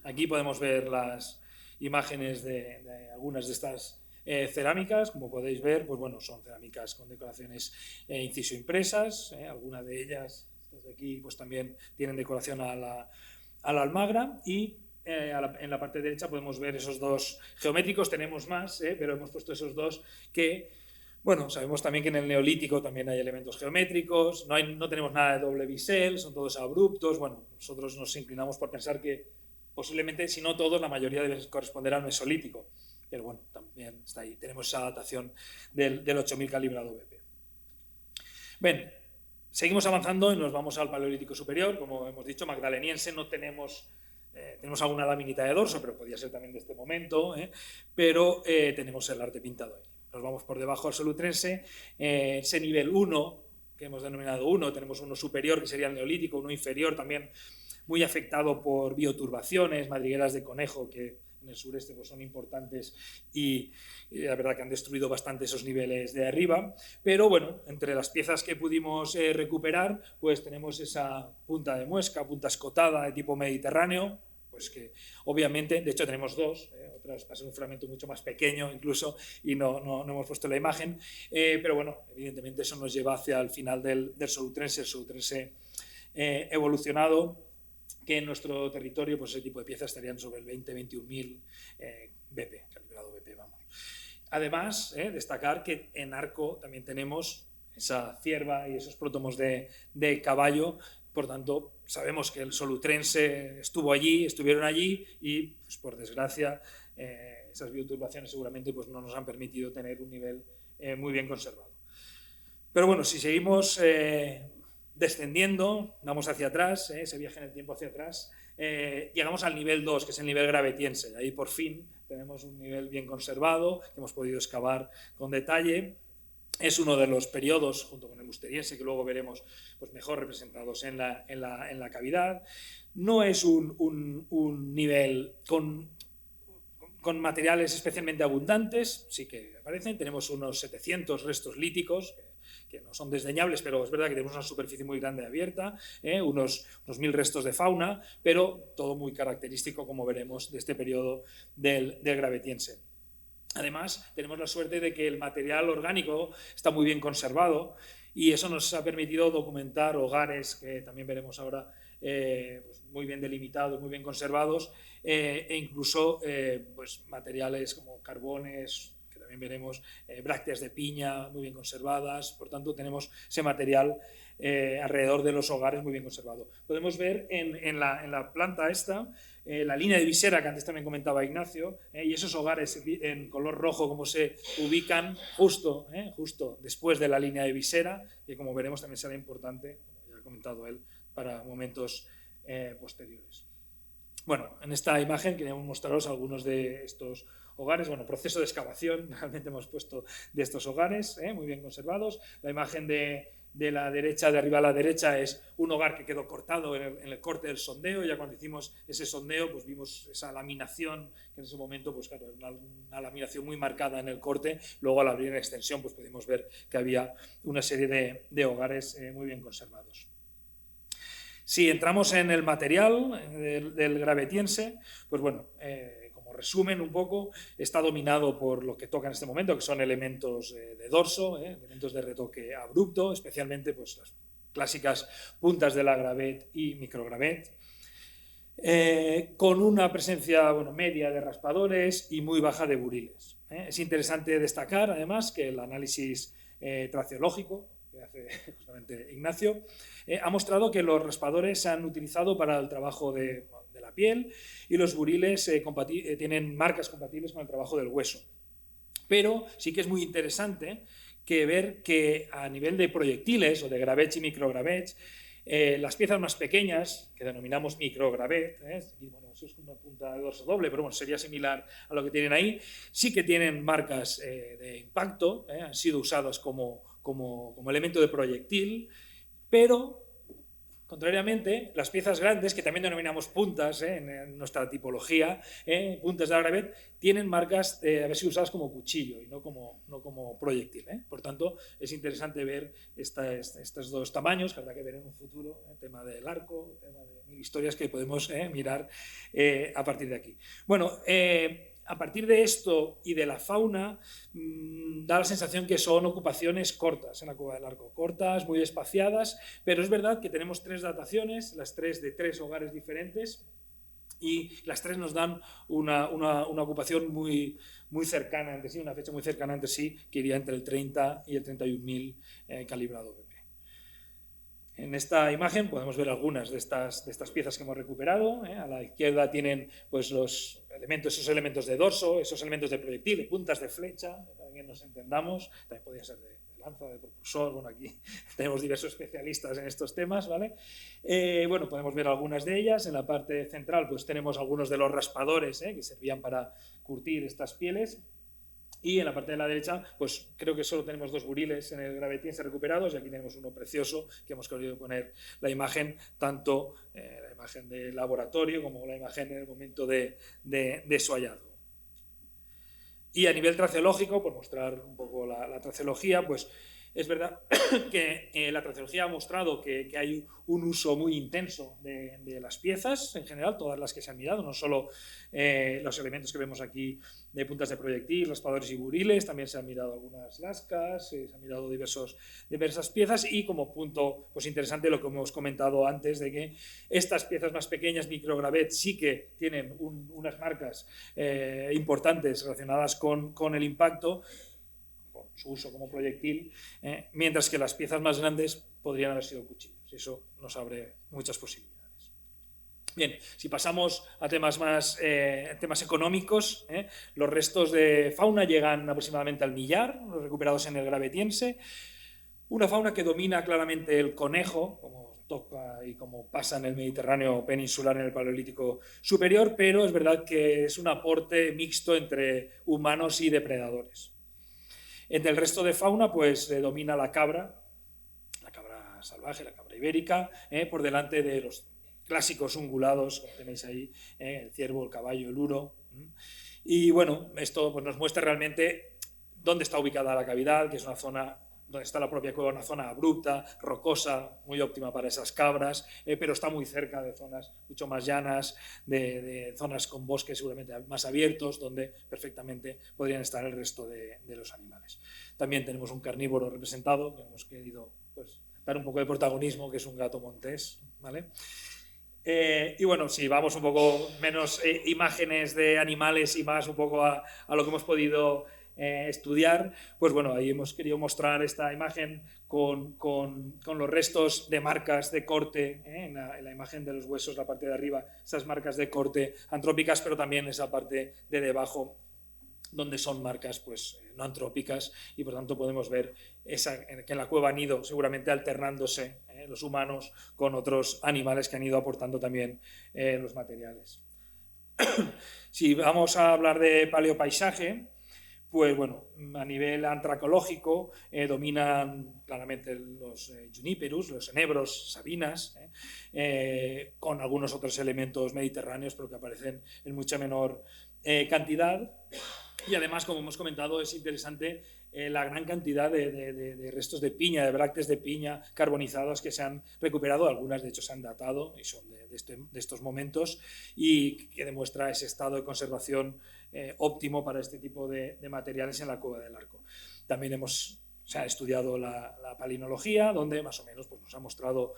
Aquí podemos ver las imágenes de algunas de estas cerámicas. Como podéis ver, pues bueno, son cerámicas con decoraciones inciso impresas, algunas de ellas, estas de aquí, pues también tienen decoración a la almagra, y en la parte derecha podemos ver esos dos geométricos. Tenemos más, pero hemos puesto esos dos que, bueno, sabemos también que en el Neolítico también hay elementos geométricos, no tenemos nada de doble bisel, son todos abruptos. Bueno, nosotros nos inclinamos por pensar que posiblemente, si no todos, la mayoría deben corresponder al Mesolítico, pero bueno, también está ahí. Tenemos esa datación del 8000 calibrado BP. Bien, seguimos avanzando y nos vamos al Paleolítico superior. Como hemos dicho, magdaleniense no tenemos, tenemos alguna laminita de dorso, pero podría ser también de este momento, pero tenemos el arte pintado ahí. Nos vamos por debajo al solutrense, ese nivel 1, que hemos denominado 1, tenemos uno superior, que sería el Neolítico, uno inferior también muy afectado por bioturbaciones, madrigueras de conejo, que en el sureste pues son importantes, y la verdad que han destruido bastante esos niveles de arriba. Pero bueno, entre las piezas que pudimos recuperar, pues tenemos esa punta de muesca, punta escotada de tipo mediterráneo, pues que obviamente, de hecho tenemos dos, otras va a ser un fragmento mucho más pequeño incluso, y no hemos puesto la imagen, pero bueno, evidentemente eso nos lleva hacia el final del solutrense, el solutrense evolucionado, que en nuestro territorio pues ese tipo de piezas estarían sobre el 20-21.000 BP, calibrado BP, vamos. Además, destacar que en Arco también tenemos esa cierva y esos prótomos de caballo. Por tanto, sabemos que el solutrense estuvieron allí, y pues, por desgracia esas bioturbaciones seguramente pues, no nos han permitido tener un nivel muy bien conservado. Pero bueno, si seguimos descendiendo, vamos hacia atrás, ese viaje en el tiempo hacia atrás, llegamos al nivel 2, que es el nivel gravetiense. Ahí por fin tenemos un nivel bien conservado, que hemos podido excavar con detalle. Es uno de los periodos, junto con el musteriense, que luego veremos pues, mejor representados en la cavidad. No es un nivel con materiales especialmente abundantes, sí que aparecen. Tenemos unos 700 restos líticos, que no son desdeñables, pero es verdad que tenemos una superficie muy grande abierta, unos 1000 restos de fauna, pero todo muy característico, como veremos, de este periodo del gravetiense. Además, tenemos la suerte de que el material orgánico está muy bien conservado, y eso nos ha permitido documentar hogares, que también veremos ahora, pues muy bien delimitados, muy bien conservados, e incluso pues materiales como carbones, que también veremos, brácteas de piña muy bien conservadas. Por tanto, tenemos ese material alrededor de los hogares muy bien conservado. Podemos ver en la planta esta la línea de visera que antes también comentaba Ignacio, y esos hogares en color rojo como se ubican justo después de la línea de visera, que como veremos también será importante, como ya ha comentado él, para momentos posteriores. Bueno, en esta imagen queríamos mostraros algunos de estos hogares. Bueno, proceso de excavación realmente hemos puesto de estos hogares, muy bien conservados. La imagen de la derecha, de arriba a la derecha, es un hogar que quedó cortado en el corte del sondeo. Ya cuando hicimos ese sondeo, pues vimos esa laminación, que en ese momento, pues claro, una laminación muy marcada en el corte. Luego, al abrir en extensión, pues pudimos ver que había una serie de hogares muy bien conservados. Si entramos en el material del gravetiense, pues bueno, como resumen un poco, está dominado por lo que toca en este momento, que son elementos de dorso, elementos de retoque abrupto, especialmente pues, las clásicas puntas de la gravet y microgravet, con una presencia media de raspadores y muy baja de buriles. Es interesante destacar, además, que el análisis traceológico que hace justamente Ignacio, ha mostrado que los raspadores se han utilizado para el trabajo de la la piel, y los buriles tienen marcas compatibles con el trabajo del hueso. Pero sí que es muy interesante ver que a nivel de proyectiles o de gravets y microgravets, las piezas más pequeñas, que denominamos microgravet, bueno, eso es una punta de dorso doble, pero bueno, sería similar a lo que tienen ahí, sí que tienen marcas de impacto, han sido usadas como elemento de proyectil, pero contrariamente, las piezas grandes, que también denominamos puntas en nuestra tipología, puntas de gravet, tienen marcas de haber sido usadas como cuchillo y no como proyectil. Por tanto, es interesante ver estos dos tamaños, que habrá que ver en un futuro, el tema del arco, el tema de mil historias que podemos mirar a partir de aquí. Bueno, a partir de esto y de la fauna, da la sensación que son ocupaciones cortas en la Cueva del Arco, cortas, muy espaciadas, pero es verdad que tenemos 3 dataciones, las 3 de 3 hogares diferentes, y las 3 nos dan una ocupación muy cercana entre sí, una fecha muy cercana entre sí, que iría entre el 30 y el 31.000 calibrado BP. En esta imagen podemos ver algunas de estas piezas que hemos recuperado. A la izquierda tienen pues, esos elementos de dorso, esos elementos de proyectil, puntas de flecha, para que nos entendamos. También podría ser de lanza, de propulsor. Bueno, aquí tenemos diversos especialistas en estos temas, ¿vale? Bueno, podemos ver algunas de ellas. En la parte central pues, tenemos algunos de los raspadores que servían para curtir estas pieles. Y en la parte de la derecha, pues creo que solo tenemos 2 buriles en el gravetiense recuperados, y aquí tenemos uno precioso que hemos querido poner la imagen, tanto la imagen de laboratorio como la imagen en el momento de su hallazgo. Y a nivel traceológico, por mostrar un poco la traceología, pues es verdad que la traceología ha mostrado que hay un uso muy intenso de las piezas, en general, todas las que se han mirado, no solo los elementos que vemos aquí de puntas de proyectil, raspadores y buriles, también se han mirado algunas lascas, se han mirado diversas piezas, y como punto pues, interesante lo que hemos comentado antes, de que estas piezas más pequeñas, microgravet, sí que tienen unas marcas importantes relacionadas con el impacto, su uso como proyectil, mientras que las piezas más grandes podrían haber sido cuchillos. Eso nos abre muchas posibilidades. Bien, si pasamos a temas económicos, los restos de fauna llegan aproximadamente al 1.000.000, los recuperados en el gravetiense. Una fauna que domina claramente el conejo, como toca y como pasa en el Mediterráneo peninsular en el Paleolítico superior, pero es verdad que es un aporte mixto entre humanos y depredadores. Entre el resto de fauna, pues domina la cabra salvaje, la cabra ibérica, por delante de los clásicos ungulados, como tenéis ahí, el ciervo, el caballo, el uro. Y bueno, esto pues, nos muestra realmente dónde está ubicada la cavidad, que es una zona donde está la propia cueva, una zona abrupta, rocosa, muy óptima para esas cabras, pero está muy cerca de zonas mucho más llanas, de zonas con bosques seguramente más abiertos, donde perfectamente podrían estar el resto de los animales. También tenemos un carnívoro representado, que hemos querido pues, dar un poco de protagonismo, que es un gato montés, ¿vale? Y bueno, si vamos un poco menos imágenes de animales y más un poco a lo que hemos podido estudiar, pues bueno, ahí hemos querido mostrar esta imagen con los restos de marcas de corte, en la imagen de los huesos, la parte de arriba, esas marcas de corte antrópicas, pero también esa parte de debajo, donde son marcas pues, no antrópicas, y por tanto podemos ver que en la cueva han ido seguramente alternándose los humanos con otros animales que han ido aportando también los materiales. Si vamos a hablar de paleopaisaje, pues bueno, a nivel antracológico dominan claramente los juniperus, los enebros, sabinas, con algunos otros elementos mediterráneos, pero que aparecen en mucha menor cantidad. Y además, como hemos comentado, es interesante la gran cantidad de restos de piña, de brácteas de piña carbonizados que se han recuperado. Algunas, de hecho, se han datado y son de estos momentos, y que demuestra ese estado de conservación óptimo para este tipo de materiales en la Cueva del Arco. También se ha estudiado la palinología, donde más o menos pues, nos ha mostrado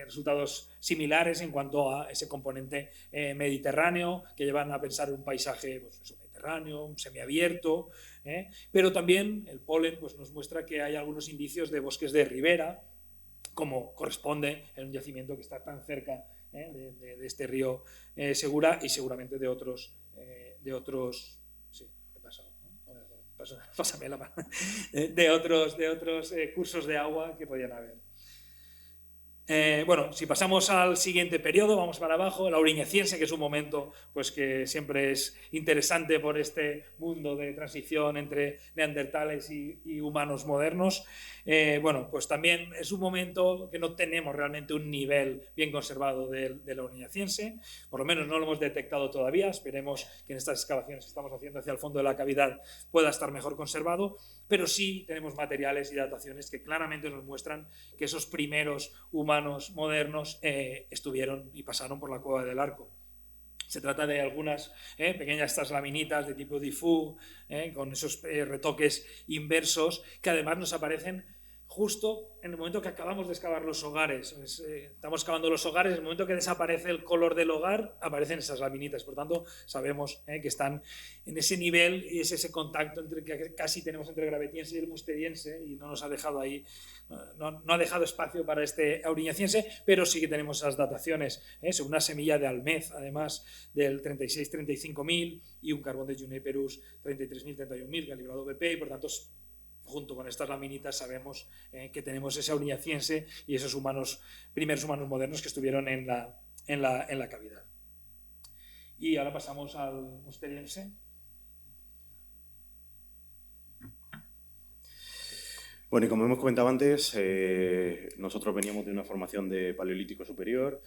resultados similares en cuanto a ese componente mediterráneo, que llevan a pensar en un paisaje pues, mediterráneo, semiabierto, pero también el polen pues, nos muestra que hay algunos indicios de bosques de ribera, como corresponde en un yacimiento que está tan cerca de este río Segura y seguramente de otros sí, ¿qué pasa? Pásame la mano. De otros cursos de agua que podían haber. Bueno, si pasamos al siguiente periodo, vamos para abajo, la Auriñaciense, que es un momento pues, que siempre es interesante por este mundo de transición entre neandertales y humanos modernos. Bueno, pues también es un momento que no tenemos realmente un nivel bien conservado de la Auriñaciense, por lo menos no lo hemos detectado todavía, esperemos que en estas excavaciones que estamos haciendo hacia el fondo de la cavidad pueda estar mejor conservado, pero sí tenemos materiales y dataciones que claramente nos muestran que esos primeros humanos modernos estuvieron y pasaron por la Cueva del Arco. Se trata de algunas pequeñas estas laminitas de tipo Diffú, con esos retoques inversos que además nos aparecen justo en el momento que acabamos de excavar los hogares. Estamos excavando los hogares, en el momento que desaparece el color del hogar, aparecen esas laminitas. Por tanto, sabemos que están en ese nivel y es ese contacto que casi tenemos entre el gravetiense y el musteriense, y no nos ha dejado ahí, no ha dejado espacio para este auriñaciense, pero sí que tenemos esas dataciones sobre una semilla de almez, además del 36-35.000 y un carbón de Juniperus 33.000-31.000 calibrado BP, y por tanto junto con estas laminitas sabemos que tenemos ese auriñaciense y esos primeros humanos modernos que estuvieron en la cavidad. Y ahora pasamos al musteriense. Bueno, y como hemos comentado antes, nosotros veníamos de una formación de paleolítico superior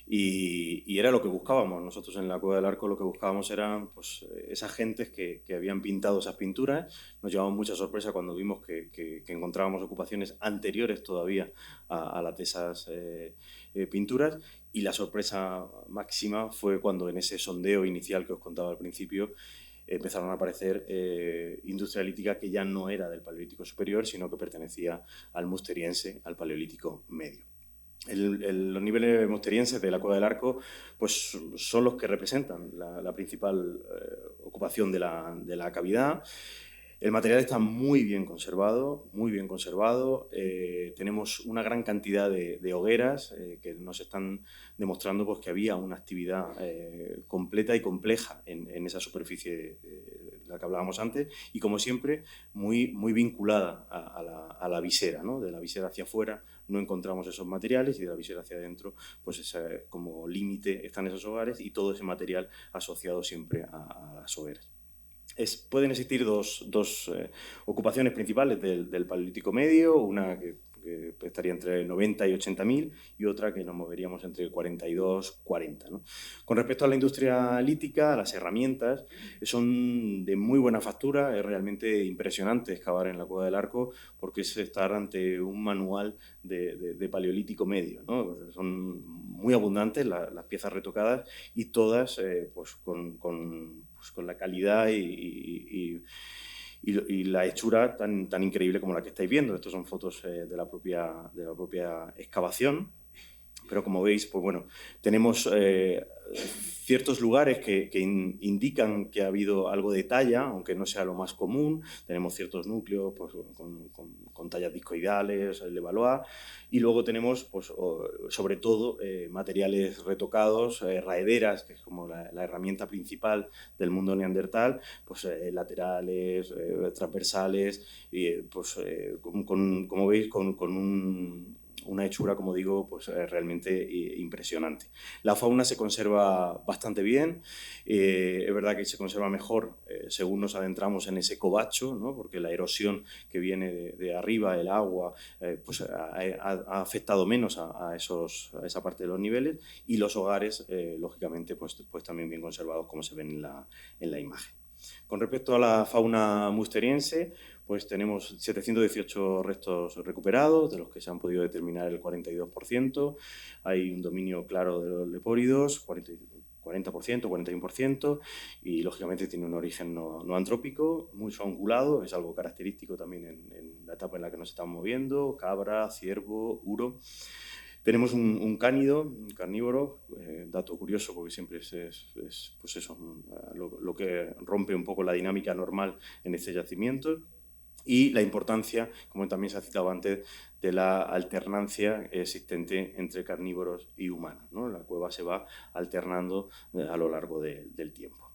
y era lo que buscábamos. Nosotros en la Cueva del Arco lo que buscábamos eran pues, esas gentes que habían pintado esas pinturas. Nos llevamos mucha sorpresa cuando vimos que encontrábamos ocupaciones anteriores todavía a las de esas pinturas, y la sorpresa máxima fue cuando en ese sondeo inicial que os contaba al principio empezaron a aparecer industria lítica que ya no era del Paleolítico superior, sino que pertenecía al musteriense, al Paleolítico medio. Los niveles musterienses de la Cueva del Arco pues, son los que representan la principal ocupación de la cavidad. El material está muy bien conservado, muy bien conservado. Tenemos una gran cantidad de hogueras que nos están demostrando pues, que había una actividad completa y compleja en esa superficie de la que hablábamos antes, y como siempre muy, muy vinculada a la visera, ¿no? De la visera hacia afuera no encontramos esos materiales y de la visera hacia adentro pues como límite están esos hogares y todo ese material asociado siempre a las hogueras. Pueden existir dos ocupaciones principales del Paleolítico medio, una que estaría entre 90 y 80.000 y otra que nos moveríamos entre 42 y 40. ¿no? Con respecto a la industria lítica, las herramientas son de muy buena factura. Es realmente impresionante excavar en la Cueva del Arco porque es estar ante un manual de Paleolítico medio. ¿no? Son muy abundantes las piezas retocadas y todas pues con la calidad y la hechura tan increíble como la que estáis viendo. Estas son fotos de la propia excavación, pero como veis, pues bueno, tenemos ciertos lugares que indican que ha habido algo de talla, aunque no sea lo más común. Tenemos ciertos núcleos pues, con tallas discoidales, el de Valois, y luego tenemos, pues, sobre todo, materiales retocados, raederas, que es como la herramienta principal del mundo neandertal, pues, laterales, transversales, y, pues, como veis, con una hechura, como digo, pues realmente impresionante. La fauna se conserva bastante bien, es verdad que se conserva mejor según nos adentramos en ese covacho, ¿no? Porque la erosión que viene de arriba, el agua, pues ha afectado menos a esa parte de los niveles, y los hogares, lógicamente, pues también bien conservados, como se ven en la imagen. Con respecto a la fauna musteriense, pues tenemos 718 restos recuperados, de los que se han podido determinar el 42%. Hay un dominio claro de los lepóridos, 40%, 41%, y lógicamente tiene un origen no antrópico, muy ungulado, es algo característico también en la etapa en la que nos estamos moviendo: cabra, ciervo, uro. Tenemos un cánido, un carnívoro, dato curioso porque siempre es pues eso, lo que rompe un poco la dinámica normal en este yacimiento. y la importancia, como también se ha citado antes, de la alternancia existente entre carnívoros y humanos, ¿no? La cueva se va alternando a lo largo del tiempo.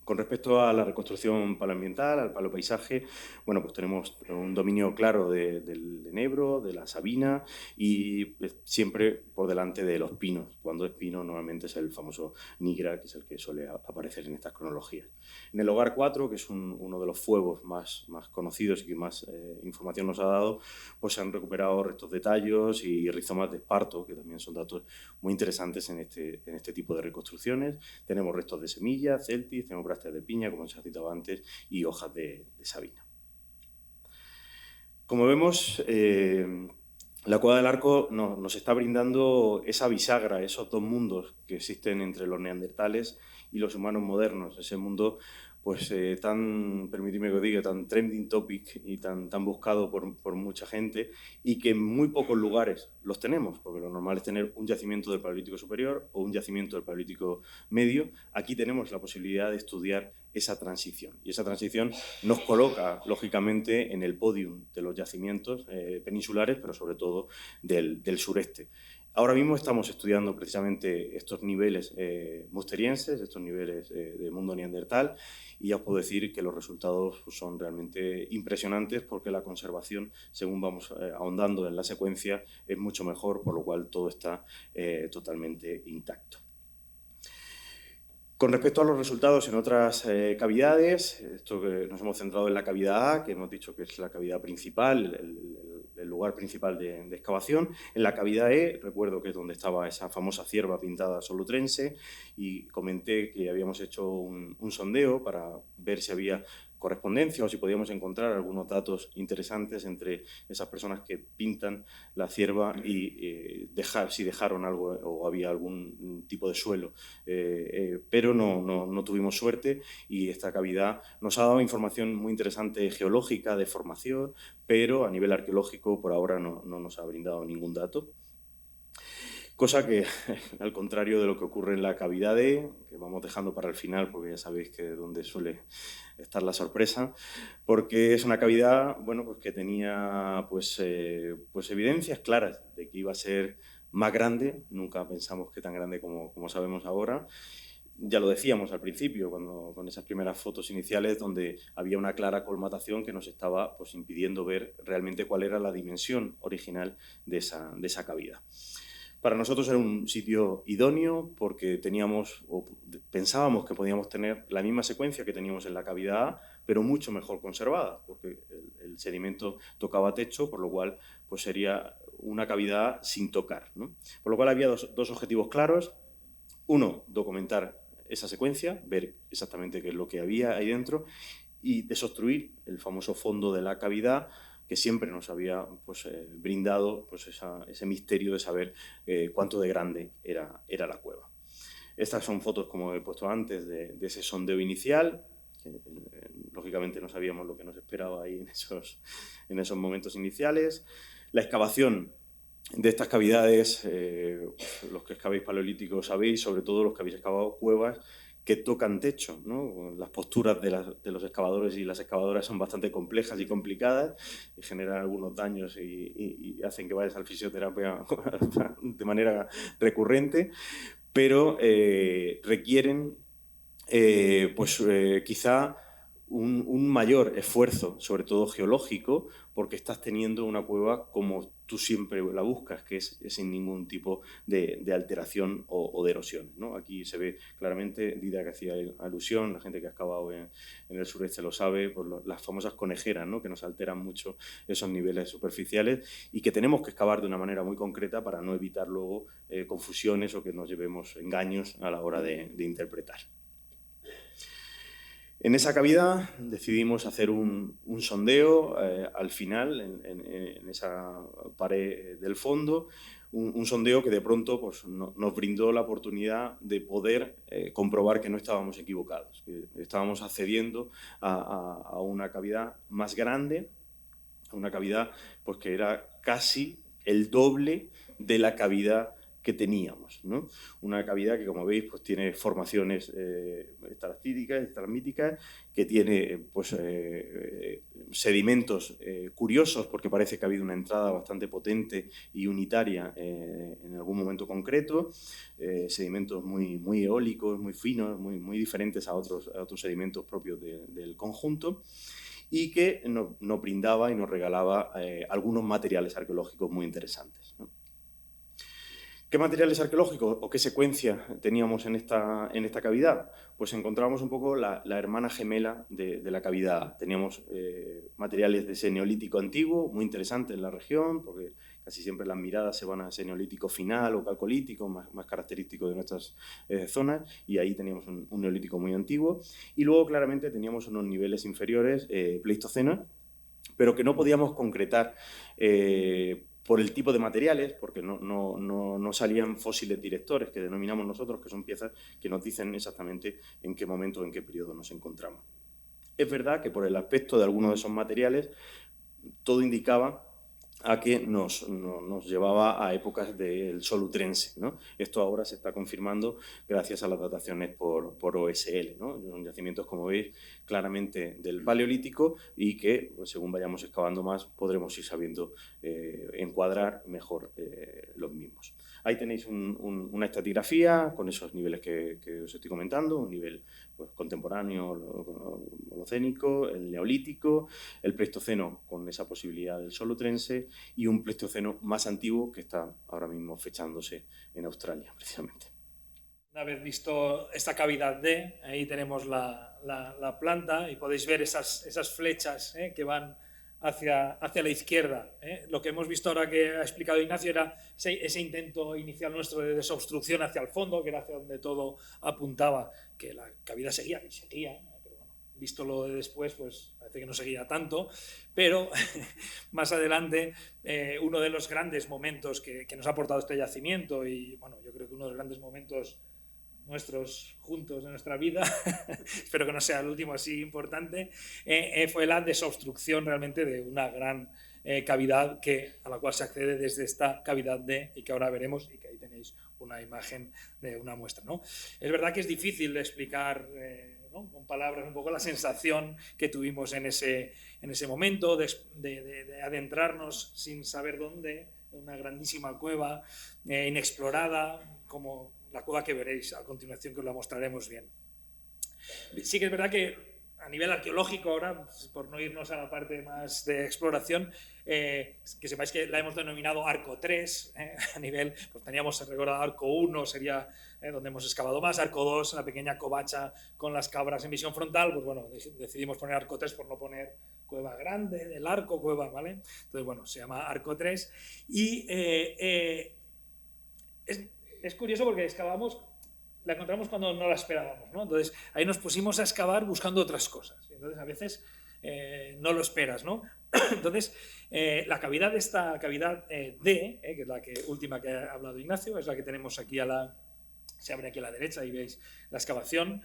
Con respecto a la reconstrucción paleoambiental, al paleopaisaje, bueno, pues tenemos un dominio claro del enebro, de la sabina y siempre por delante de los pinos. Cuando es pino normalmente es el famoso nigra, que es el que suele aparecer en estas cronologías. En el hogar 4, que es uno de los fuegos más conocidos y que más información nos ha dado, pues se han recuperado restos de tallos y rizomas de esparto, que también son datos muy interesantes en este tipo de reconstrucciones. Tenemos restos de semillas, celtis, tenemos brácteas de piña, como se ha citado antes, y hojas de sabina. Como vemos, la Cueva del Arco nos está brindando esa bisagra, esos dos mundos que existen entre los neandertales y los humanos modernos, ese mundo pues permitidme que os diga, tan trending topic y tan buscado por mucha gente, y que en muy pocos lugares los tenemos, porque lo normal es tener un yacimiento del Paleolítico Superior o un yacimiento del Paleolítico Medio. Aquí tenemos la posibilidad de estudiar esa transición, y esa transición nos coloca, lógicamente, en el podium de los yacimientos peninsulares, pero sobre todo del sureste. Ahora mismo estamos estudiando precisamente estos niveles musterienses, estos niveles de mundo neandertal, y ya os puedo decir que los resultados son realmente impresionantes, porque la conservación, según vamos ahondando en la secuencia, es mucho mejor, por lo cual todo está totalmente intacto. Con respecto a los resultados en otras cavidades, esto que nos hemos centrado en la cavidad A, que hemos dicho que es la cavidad principal, el lugar principal de excavación. En la cavidad E, recuerdo que es donde estaba esa famosa cierva pintada solutrense, y comenté que habíamos hecho un sondeo para ver si había correspondencia o si podíamos encontrar algunos datos interesantes entre esas personas que pintan la cierva y si dejaron algo o había algún tipo de suelo. Pero no tuvimos suerte, y esta cavidad nos ha dado información muy interesante geológica, de formación, pero a nivel arqueológico por ahora no nos ha brindado ningún dato. Cosa que, al contrario de lo que ocurre en la cavidad D, que vamos dejando para el final, porque ya sabéis que es donde suele estar la sorpresa, porque es una cavidad, bueno, pues que tenía pues evidencias claras de que iba a ser más grande. Nunca pensamos que tan grande como sabemos ahora. Ya lo decíamos al principio, con esas primeras fotos iniciales, donde había una clara colmatación que nos estaba pues impidiendo ver realmente cuál era la dimensión original de esa cavidad. Para nosotros era un sitio idóneo porque pensábamos que podíamos tener la misma secuencia que teníamos en la cavidad A, pero mucho mejor conservada, porque el sedimento tocaba techo, por lo cual pues sería una cavidad sin tocar, ¿no? Por lo cual había dos objetivos claros. Uno, documentar esa secuencia, ver exactamente qué es lo que había ahí dentro, y desobstruir el famoso fondo de la cavidad, que siempre nos había pues, brindado pues, ese misterio de saber cuánto de grande era la cueva. Estas son fotos, como he puesto antes, de ese sondeo inicial, que lógicamente no sabíamos lo que nos esperaba ahí en esos momentos iniciales. La excavación de estas cavidades, los que excavéis paleolíticos sabéis, sobre todo los que habéis excavado cuevas que tocan techo, ¿no? Las posturas de los excavadores y las excavadoras son bastante complejas y complicadas, y generan algunos daños y hacen que vayas al fisioterapia de manera recurrente, pero requieren quizá un mayor esfuerzo, sobre todo geológico, porque estás teniendo una cueva como tú siempre la buscas, que es sin ningún tipo de alteración o de erosión, ¿no? Aquí se ve claramente, Dida que hacía alusión, la gente que ha excavado en el sureste lo sabe, por las famosas conejeras, ¿no? Que nos alteran mucho esos niveles superficiales, y que tenemos que excavar de una manera muy concreta para no evitar luego confusiones o que nos llevemos engaños a la hora de interpretar. En esa cavidad decidimos hacer un sondeo al final, en esa pared del fondo, un sondeo que de pronto pues, nos brindó la oportunidad de poder comprobar que no estábamos equivocados, que estábamos accediendo a una cavidad más grande, a una cavidad pues, que era casi el doble de la cavidad que teníamos, ¿no? Una cavidad que, como veis, pues tiene formaciones estalactíticas, estalagmíticas, que tiene pues, sedimentos curiosos, porque parece que ha habido una entrada bastante potente y unitaria en algún momento concreto, sedimentos muy eólicos, muy finos, muy diferentes a otros sedimentos propios del conjunto, y que nos brindaba y nos regalaba algunos materiales arqueológicos muy interesantes, ¿no? ¿Qué materiales arqueológicos o qué secuencia teníamos en esta cavidad? Pues encontramos un poco la hermana gemela de la cavidad A. Teníamos materiales de ese neolítico antiguo, muy interesantes en la región, porque casi siempre las miradas se van a ese neolítico final o calcolítico, más característico de nuestras zonas, y ahí teníamos un neolítico muy antiguo. Y luego claramente teníamos unos niveles inferiores, pleistoceno, pero que no podíamos concretar por el tipo de materiales, porque no salían fósiles directores, que denominamos nosotros, que son piezas que nos dicen exactamente en qué momento o en qué periodo nos encontramos. Es verdad que por el aspecto de algunos de esos materiales, todo indicaba a que nos llevaba a épocas del Solutrense, ¿no? Esto ahora se está confirmando gracias a las dataciones por OSL, ¿no? Son yacimientos, como veis, claramente del Paleolítico y que, pues, según vayamos excavando más, podremos ir sabiendo encuadrar mejor los mismos. Ahí tenéis una estratigrafía con esos niveles que os estoy comentando, un nivel pues, contemporáneo, holocénico, el neolítico, el pleistoceno con esa posibilidad del Solutrense y un pleistoceno más antiguo que está ahora mismo fechándose en Australia, precisamente. Una vez visto esta cavidad D, ahí tenemos la planta y podéis ver esas flechas que van hacia la izquierda. Lo que hemos visto ahora que ha explicado Ignacio era ese intento inicial nuestro de desobstrucción hacia el fondo, que era hacia donde todo apuntaba, que la cavidad seguía, pero bueno, visto lo de después, pues parece que no seguía tanto, pero más adelante uno de los grandes momentos que nos ha aportado este yacimiento, y bueno, yo creo que uno de los grandes momentos nuestros juntos de nuestra vida, espero que no sea el último así importante, fue la desobstrucción realmente de una gran cavidad a la cual se accede desde esta cavidad D y que ahora veremos y que ahí tenéis una imagen de una muestra, ¿no? Es verdad que es difícil de explicar ¿no? con palabras un poco la sensación que tuvimos en ese momento de adentrarnos sin saber dónde, en una grandísima cueva inexplorada, como la cueva que veréis a continuación, que os la mostraremos bien. Sí que es verdad que a nivel arqueológico ahora, por no irnos a la parte más de exploración, que sepáis que la hemos denominado Arco 3, a nivel, pues teníamos recordado Arco 1, sería donde hemos excavado más, Arco 2, la pequeña covacha con las cabras en visión frontal, pues bueno, decidimos poner Arco 3 por no poner cueva grande del arco, cueva, ¿vale? Entonces, bueno, se llama Arco 3 y es curioso porque excavamos, la encontramos cuando no la esperábamos, ¿no? Entonces ahí nos pusimos a excavar buscando otras cosas. Entonces a veces no lo esperas, ¿no? Entonces la cavidad de esta cavidad D, que es la última que ha hablado Ignacio, es la que tenemos aquí se abre aquí a la derecha y veis la excavación.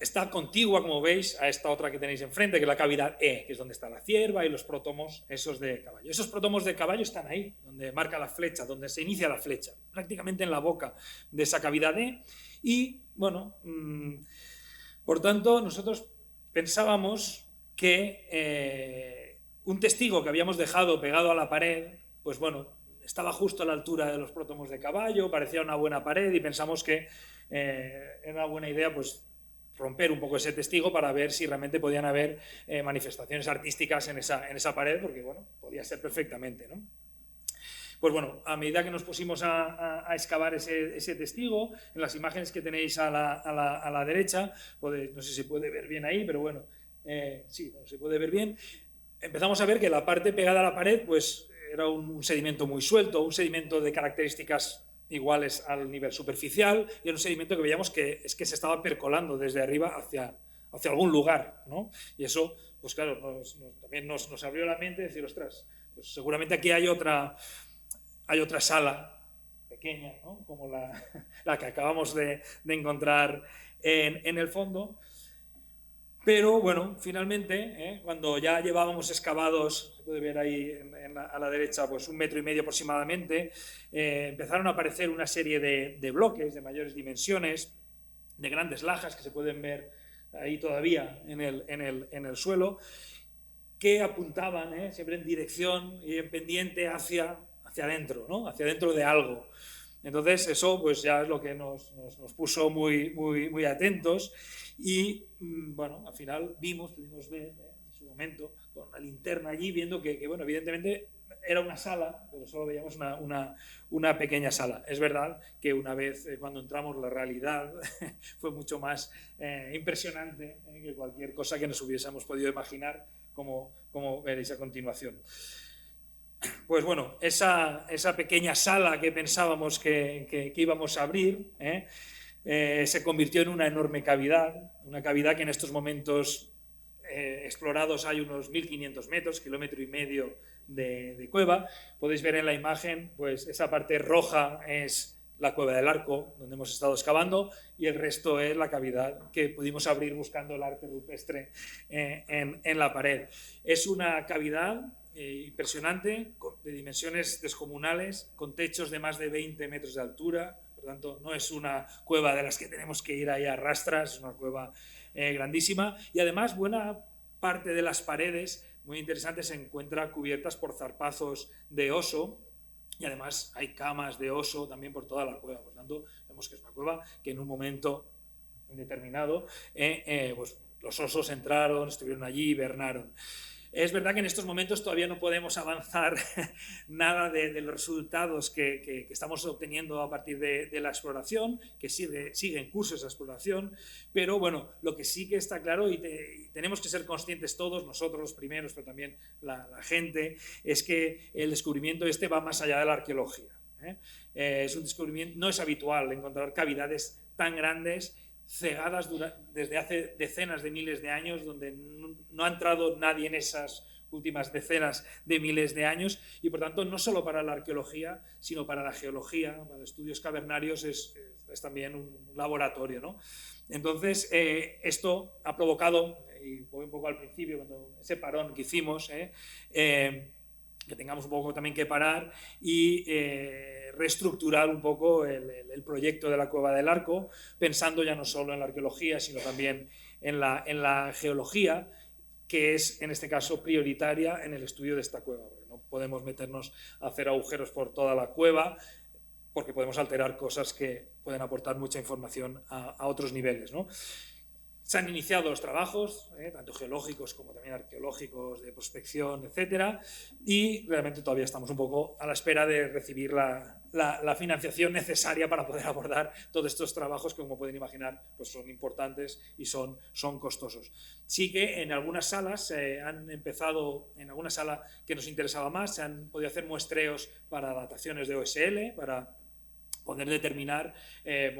Está contigua, como veis, a esta otra que tenéis enfrente, que es la cavidad E, que es donde está la cierva y los prótomos, esos de caballo. Esos prótomos de caballo están ahí, donde marca la flecha, donde se inicia la flecha, prácticamente en la boca de esa cavidad E. Y, bueno, por tanto, nosotros pensábamos que un testigo que habíamos dejado pegado a la pared, pues bueno, estaba justo a la altura de los prótomos de caballo, parecía una buena pared y pensamos que era una buena idea, pues, romper un poco ese testigo para ver si realmente podían haber manifestaciones artísticas en esa pared, porque bueno, podía ser perfectamente, ¿no? Pues bueno, a medida que nos pusimos a excavar ese testigo, en las imágenes que tenéis a la derecha, no sé si se puede ver bien ahí, pero bueno, sí, bueno, se puede ver bien, empezamos a ver que la parte pegada a la pared pues era un sedimento muy suelto, un sedimento de características iguales al nivel superficial, y era un sedimento que veíamos que se estaba percolando desde arriba hacia algún lugar, ¿no? Y eso, pues claro, también nos abrió la mente de decir, ostras, pues seguramente aquí hay otra sala pequeña, ¿no? Como la que acabamos de encontrar en el fondo. Pero bueno, finalmente, cuando ya llevábamos excavados, se puede ver ahí a la derecha, pues 1,5 metros aproximadamente, empezaron a aparecer una serie de bloques de mayores dimensiones, de grandes lajas que se pueden ver ahí todavía en el suelo, que apuntaban siempre en dirección y en pendiente hacia adentro, ¿no? Hacia adentro de algo. Entonces eso pues ya es lo que nos puso muy atentos y bueno, al final pudimos ver en su momento con la linterna allí, viendo que bueno, evidentemente era una sala, pero solo veíamos una pequeña sala. Es verdad que una vez cuando entramos la realidad fue mucho más impresionante que cualquier cosa que nos hubiésemos podido imaginar, como veréis a continuación. Pues bueno, esa pequeña sala que pensábamos que íbamos a abrir se convirtió en una enorme cavidad, una cavidad que en estos momentos explorados hay unos 1.500 metros, 1,5 kilómetros de cueva. Podéis ver en la imagen, pues esa parte roja es la cueva del Arco, donde hemos estado excavando, y el resto es la cavidad que pudimos abrir buscando el arte rupestre en la pared. Es una cavidad impresionante, de dimensiones descomunales, con techos de más de 20 metros de altura. Por tanto, no es una cueva de las que tenemos que ir ahí a rastras, es una cueva grandísima, y además buena parte de las paredes, muy interesantes, se encuentra cubiertas por zarpazos de oso, y además hay camas de oso también por toda la cueva. Por tanto, vemos que es una cueva que en un momento indeterminado pues los osos entraron, estuvieron allí, hibernaron. Es verdad que en estos momentos todavía no podemos avanzar nada de los resultados que estamos obteniendo a partir de la exploración, que sigue en curso esa exploración, pero bueno, lo que sí que está claro, y tenemos que ser conscientes todos, nosotros los primeros, pero también la gente, es que el descubrimiento va más allá de la arqueología. Es un descubrimiento, no es habitual encontrar cavidades tan grandes, cegadas desde hace decenas de miles de años, donde no ha entrado nadie en esas últimas decenas de miles de años, y por tanto no solo para la arqueología, sino para la geología, para estudios cavernarios es también un laboratorio, ¿no? Entonces esto ha provocado, y voy un poco al principio, cuando ese parón que hicimos, que tengamos un poco también que parar y reestructurar un poco el proyecto de la Cueva del Arco, pensando ya no solo en la arqueología, sino también en la geología, que es en este caso prioritaria en el estudio de esta cueva. Porque no podemos meternos a hacer agujeros por toda la cueva, porque podemos alterar cosas que pueden aportar mucha información a otros niveles, ¿no? Se han iniciado los trabajos, tanto geológicos como también arqueológicos, de prospección, etcétera, y realmente todavía estamos un poco a la espera de recibir la financiación necesaria para poder abordar todos estos trabajos que, como pueden imaginar, pues son importantes y son costosos. Sí que en algunas salas han empezado, en alguna sala que nos interesaba más, se han podido hacer muestreos para dataciones de OSL, para poder determinar,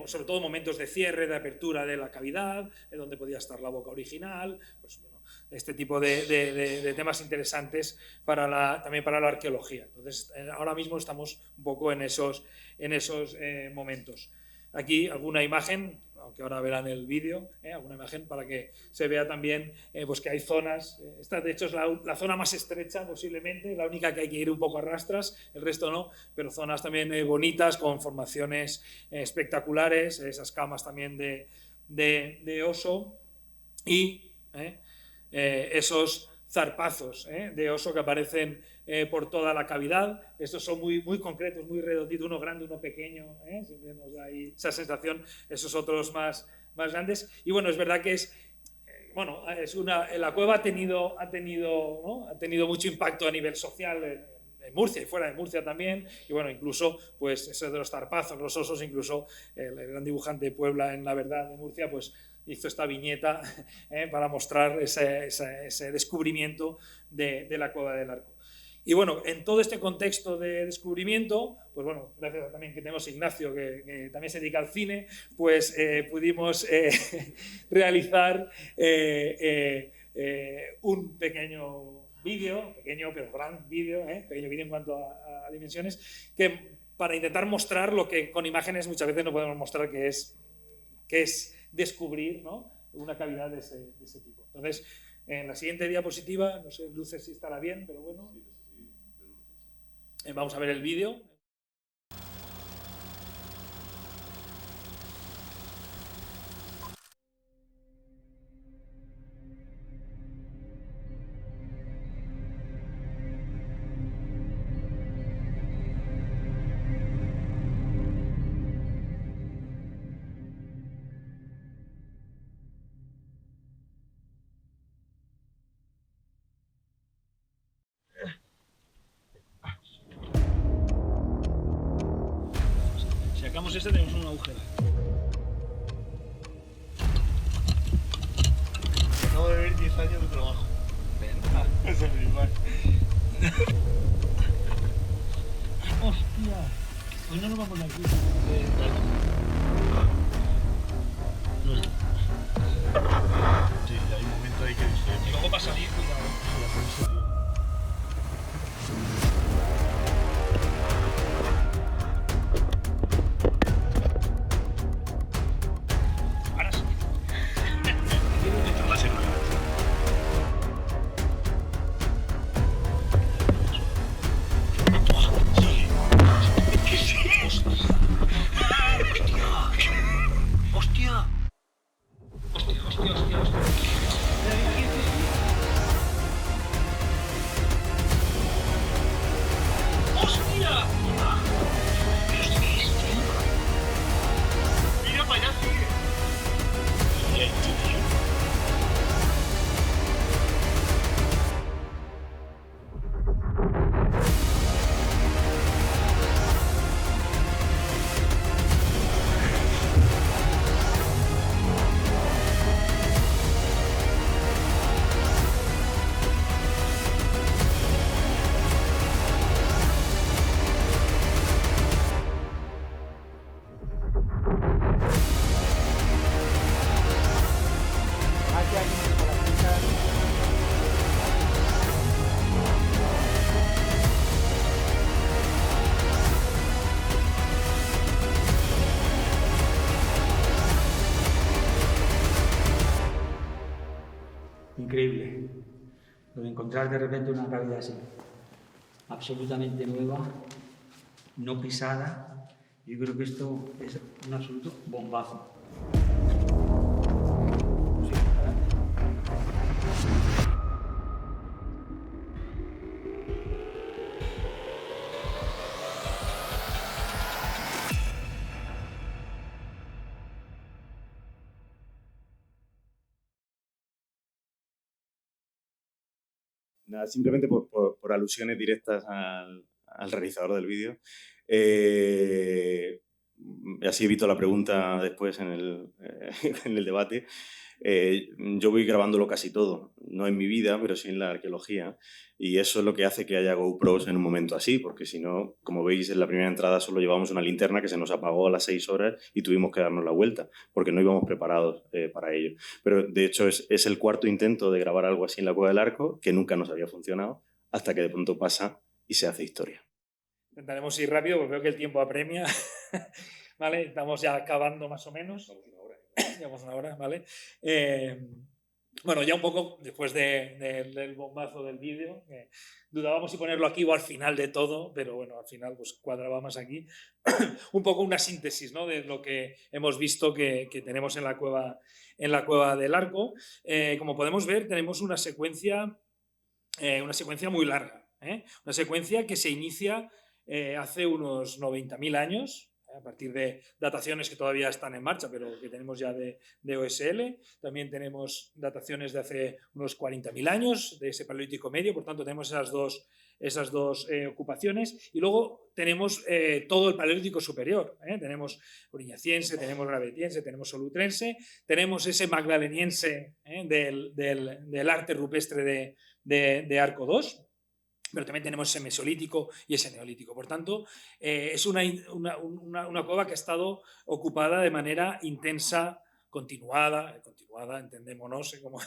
sobre todo momentos de cierre, de apertura de la cavidad, donde podía estar la boca original, pues, bueno, este tipo de temas interesantes también para la arqueología. Entonces, ahora mismo estamos un poco en esos momentos. Aquí alguna imagen, aunque ahora verán el vídeo, alguna imagen para que se vea también pues que hay zonas. Esta de hecho es la zona más estrecha posiblemente, la única que hay que ir un poco a rastras, el resto no, pero zonas también bonitas, con formaciones espectaculares, esas camas también de oso y esos zarpazos de oso que aparecen por toda la cavidad. Estos son muy concretos, muy redonditos, uno grande, uno pequeño, siempre nos da ahí esa sensación, esos otros más grandes. Y bueno, es verdad que la cueva ha tenido mucho impacto a nivel social en Murcia y fuera de Murcia también, y bueno, incluso pues eso de los zarpazos, los osos, incluso el gran dibujante de Puebla en La Verdad de Murcia, pues hizo esta viñeta para mostrar ese descubrimiento de la Cueva del Arco. Y bueno, en todo este contexto de descubrimiento, pues bueno, gracias también que tenemos a Ignacio, que también se dedica al cine, pues pudimos realizar un pequeño vídeo, pequeño pero gran vídeo, pequeño vídeo en cuanto a dimensiones, que para intentar mostrar lo que con imágenes muchas veces no podemos mostrar, que es descubrir, ¿no?, una cavidad de ese tipo. Entonces, en la siguiente diapositiva, no sé, luces si estará bien, pero bueno, vamos a ver el vídeo. quitamos este tenemos un agujero. Acabo de ver 10 años de trabajo. Es el primer. ¡Hostia! Hoy no nos vamos de aquí. Sí, hay un momento ahí que dice... Y luego para salir, cuidado. Ahora sí. Esto va a ser una ¡Hostia! ¡Hostia, hostia, hostia, hostia! ¡Hostia! Mira para allá, sigue. Increíble. Lo de encontrar de repente una cavidad así, absolutamente nueva, no pisada. Yo creo que esto es un absoluto bombazo. Sí, adelante. Nada, simplemente por alusiones directas al realizador del vídeo. Así evito la pregunta después en el debate. Yo voy grabándolo casi todo, no en mi vida, pero sí en la arqueología, y eso es lo que hace que haya GoPros en un momento así, porque si no, como veis, en la primera entrada solo llevamos una linterna que se nos apagó a las 6 horas y tuvimos que darnos la vuelta, porque no íbamos preparados para ello. Pero de hecho es el cuarto intento de grabar algo así en la Cueva del Arco, que nunca nos había funcionado, hasta que de pronto pasa y se hace historia. Intentaremos ir rápido porque veo que el tiempo apremia. ¿Vale? Estamos ya acabando más o menos. Llevamos una hora, ¿vale? Bueno, ya un poco después del bombazo del vídeo, dudábamos si ponerlo aquí o al final de todo, pero bueno, al final pues cuadraba más aquí. Un poco una síntesis, ¿no?, de lo que hemos visto que tenemos en la cueva del Arco. Como podemos ver, tenemos una secuencia muy larga, una secuencia que se inicia hace unos 90.000 años, a partir de dataciones que todavía están en marcha, pero que tenemos ya de OSL. También tenemos dataciones de hace unos 40.000 años, de ese Paleolítico Medio, por tanto tenemos esas dos ocupaciones. Y luego tenemos todo el Paleolítico Superior. Tenemos oriñaciense, tenemos gravetiense, tenemos solutrense, tenemos ese magdaleniense del arte rupestre de Arco II. Pero también tenemos ese mesolítico y ese neolítico. Por tanto, es una cueva que ha estado ocupada de manera intensa, continuada, entendemos, no sé cómo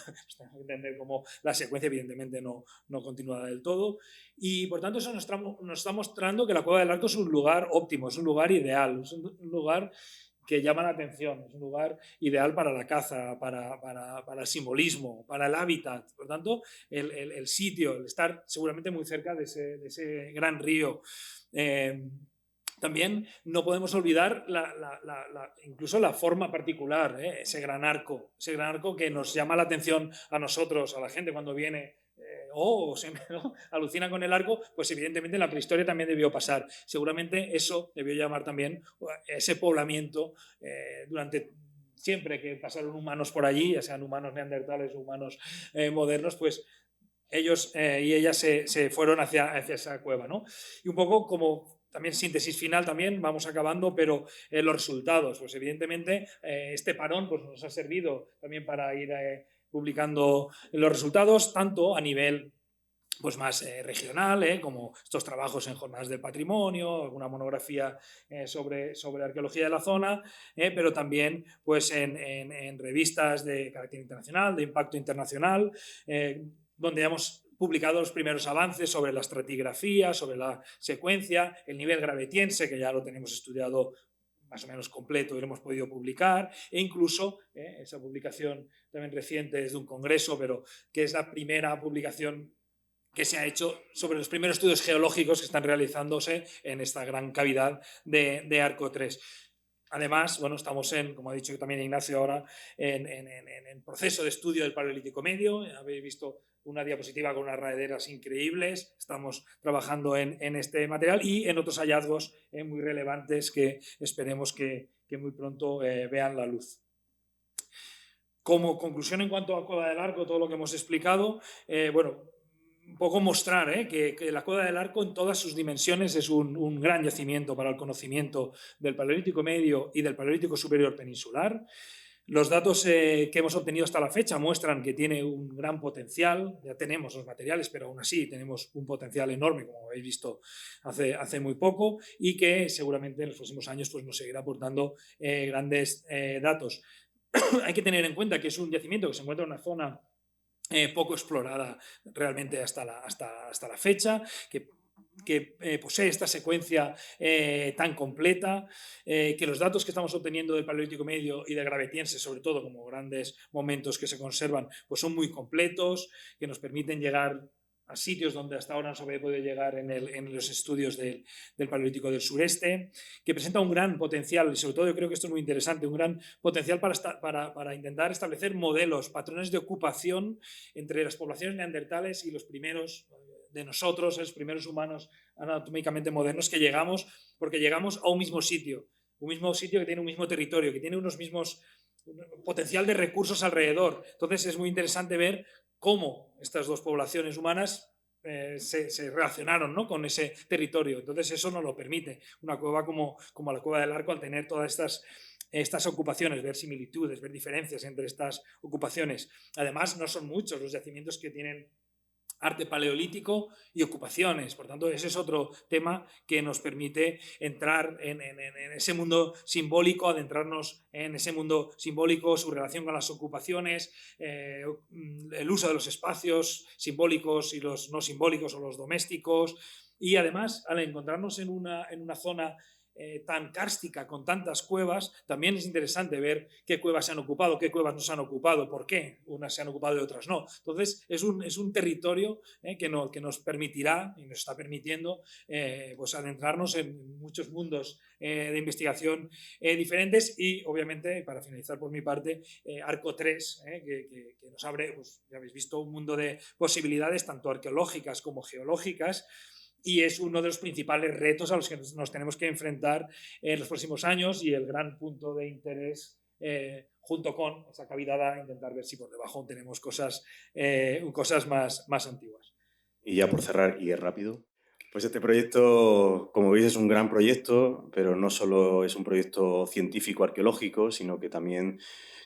entender como la secuencia, evidentemente no continuada del todo. Y por tanto, eso nos está mostrando que la Cueva del Arco es un lugar óptimo, es un lugar ideal, es un lugar que llama la atención, es un lugar ideal para la caza, para el simbolismo, para el hábitat. Por tanto, el sitio, el estar seguramente muy cerca de ese gran río. También no podemos olvidar incluso la forma particular, ese gran arco que nos llama la atención a nosotros, a la gente cuando viene. ¿no? Alucina con el arco, pues evidentemente en la prehistoria también debió pasar. Seguramente eso debió llamar también ese poblamiento durante siempre que pasaron humanos por allí, ya sean humanos neandertales o humanos modernos, pues ellos y ellas se fueron hacia esa cueva, ¿no? Y un poco como también síntesis final también, vamos acabando, pero los resultados, pues evidentemente este parón pues, nos ha servido también para ir publicando los resultados, tanto a nivel pues más regional, como estos trabajos en jornadas del patrimonio, alguna monografía sobre arqueología de la zona, pero también pues, en revistas de carácter internacional, de impacto internacional, donde hemos publicado los primeros avances sobre la estratigrafía, sobre la secuencia, el nivel gravetiense, que ya lo tenemos estudiado más o menos completo y lo hemos podido publicar, e incluso esa publicación también reciente es de un congreso, pero que es la primera publicación que se ha hecho sobre los primeros estudios geológicos que están realizándose en esta gran cavidad de Arco 3. Además, bueno, estamos como ha dicho también Ignacio ahora, en proceso de estudio del Paleolítico Medio. Habéis visto una diapositiva con unas raederas increíbles. Estamos trabajando en este material y en otros hallazgos muy relevantes que esperemos que muy pronto vean la luz. Como conclusión en cuanto a Cueva del Arco, todo lo que hemos explicado, bueno, un poco mostrar que la Cueva del Arco en todas sus dimensiones es un gran yacimiento para el conocimiento del Paleolítico Medio y del Paleolítico Superior Peninsular. Los datos que hemos obtenido hasta la fecha muestran que tiene un gran potencial. Ya tenemos los materiales, pero aún así tenemos un potencial enorme, como habéis visto hace muy poco, y que seguramente en los próximos años pues, nos seguirá aportando grandes datos. Hay que tener en cuenta que es un yacimiento que se encuentra en una zona poco explorada realmente hasta la fecha, que posee esta secuencia tan completa, que los datos que estamos obteniendo del Paleolítico Medio y del Gravetiense, sobre todo como grandes momentos que se conservan, pues son muy completos, que nos permiten llegar a sitios donde hasta ahora no se había podido llegar en los estudios del Paleolítico del Sureste, que presenta un gran potencial, y sobre todo yo creo que esto es muy interesante, un gran potencial para intentar establecer modelos, patrones de ocupación entre las poblaciones neandertales y los primeros de nosotros, los primeros humanos anatómicamente modernos que llegamos, porque llegamos a un mismo sitio que tiene un mismo territorio, que tiene unos mismos potencial de recursos alrededor. Entonces es muy interesante ver cómo estas dos poblaciones humanas se relacionaron, ¿no?, con ese territorio. Entonces eso nos lo permite. Una cueva como la Cueva del Arco, al tener todas estas ocupaciones, ver similitudes, ver diferencias entre estas ocupaciones. Además, no son muchos los yacimientos que tienen arte paleolítico y ocupaciones. Por tanto, ese es otro tema que nos permite entrar en ese mundo simbólico, adentrarnos en ese mundo simbólico, su relación con las ocupaciones, el uso de los espacios simbólicos y los no simbólicos o los domésticos. Y además, al encontrarnos en una zona tan kárstica, con tantas cuevas, también es interesante ver qué cuevas se han ocupado, qué cuevas no se han ocupado, por qué unas se han ocupado y otras no. Entonces es un territorio que nos permitirá y nos está permitiendo pues adentrarnos en muchos mundos de investigación diferentes y obviamente, para finalizar por mi parte, Arco 3, que nos abre, pues, ya habéis visto, un mundo de posibilidades tanto arqueológicas como geológicas. Y es uno de los principales retos a los que nos tenemos que enfrentar en los próximos años y el gran punto de interés junto con esa cavidad, intentar ver si por debajo tenemos cosas más antiguas. Y ya por cerrar, y es rápido, pues este proyecto, como veis, es un gran proyecto, pero no solo es un proyecto científico-arqueológico, sino que también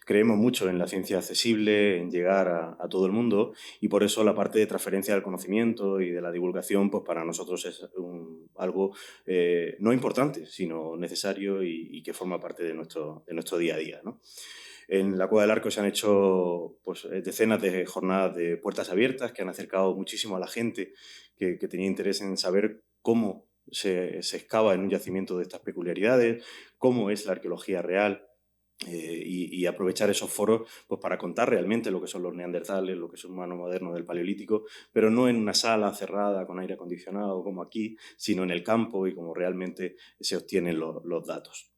creemos mucho en la ciencia accesible, en llegar a todo el mundo, y por eso la parte de transferencia del conocimiento y de la divulgación, pues para nosotros es algo no importante, sino necesario y que forma parte de nuestro día a día, ¿no? En la Cueva del Arco se han hecho pues, decenas de jornadas de puertas abiertas que han acercado muchísimo a la gente que tenía interés en saber cómo se excava en un yacimiento de estas peculiaridades, cómo es la arqueología real, y aprovechar esos foros pues, para contar realmente lo que son los neandertales, lo que es un humano moderno del Paleolítico, pero no en una sala cerrada con aire acondicionado como aquí, sino en el campo y como realmente se obtienen los datos.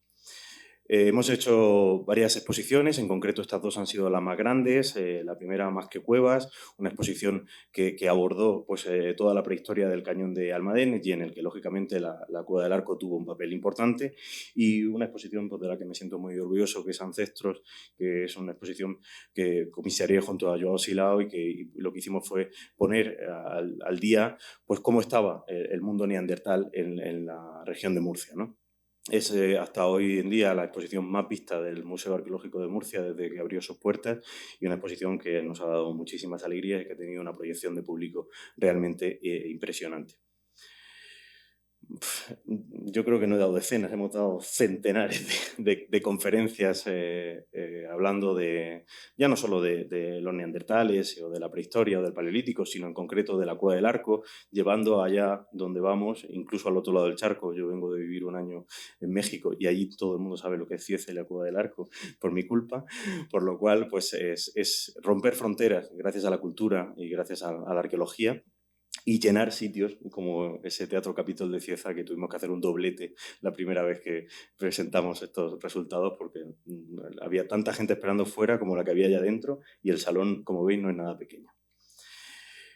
Hemos hecho varias exposiciones, en concreto estas dos han sido las más grandes. La primera, Más que cuevas, una exposición que abordó pues, toda la prehistoria del cañón de Almadén y en el que lógicamente la Cueva del Arco tuvo un papel importante, y una exposición pues, de la que me siento muy orgulloso, que es Ancestros, que es una exposición que comisarié junto a Joao Silao, y lo que hicimos fue poner al día pues, cómo estaba el mundo neandertal en la región de Murcia, ¿no? Es hasta hoy en día la exposición más vista del Museo Arqueológico de Murcia desde que abrió sus puertas, y una exposición que nos ha dado muchísimas alegrías y que ha tenido una proyección de público realmente impresionante. Yo creo que no he dado decenas, hemos dado centenares de conferencias hablando ya no solo de los neandertales o de la prehistoria o del paleolítico, sino en concreto de la Cueva del Arco, llevando allá donde vamos, incluso al otro lado del charco. Yo vengo de vivir un año en México y allí todo el mundo sabe lo que es Cieza y la Cueva del Arco por mi culpa, por lo cual pues es romper fronteras gracias a la cultura y gracias a la arqueología, y llenar sitios como ese Teatro Capitol de Cieza, que tuvimos que hacer un doblete la primera vez que presentamos estos resultados, porque había tanta gente esperando fuera como la que había allá dentro, y el salón, como veis, no es nada pequeño.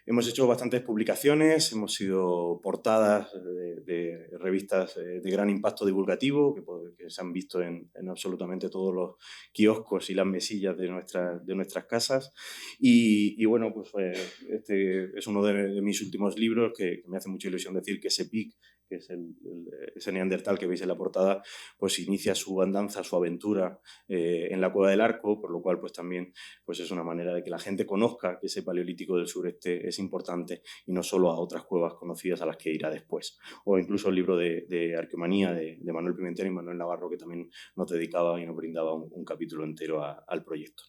Hemos hecho bastantes publicaciones, hemos sido portadas de revistas de gran impacto divulgativo que se han visto en absolutamente todos los kioscos y las mesillas de nuestras casas. Y bueno, pues este es uno de mis últimos libros, que me hace mucha ilusión decir que ese PIC, que es ese neandertal que veis en la portada, pues inicia su andanza, su aventura en la Cueva del Arco, por lo cual pues también pues es una manera de que la gente conozca que ese paleolítico del sureste es importante, y no solo a otras cuevas conocidas a las que irá después. O incluso el libro de Arqueomanía de Manuel Pimentel y Manuel Navarro, que también nos dedicaba y nos brindaba un capítulo entero al proyecto.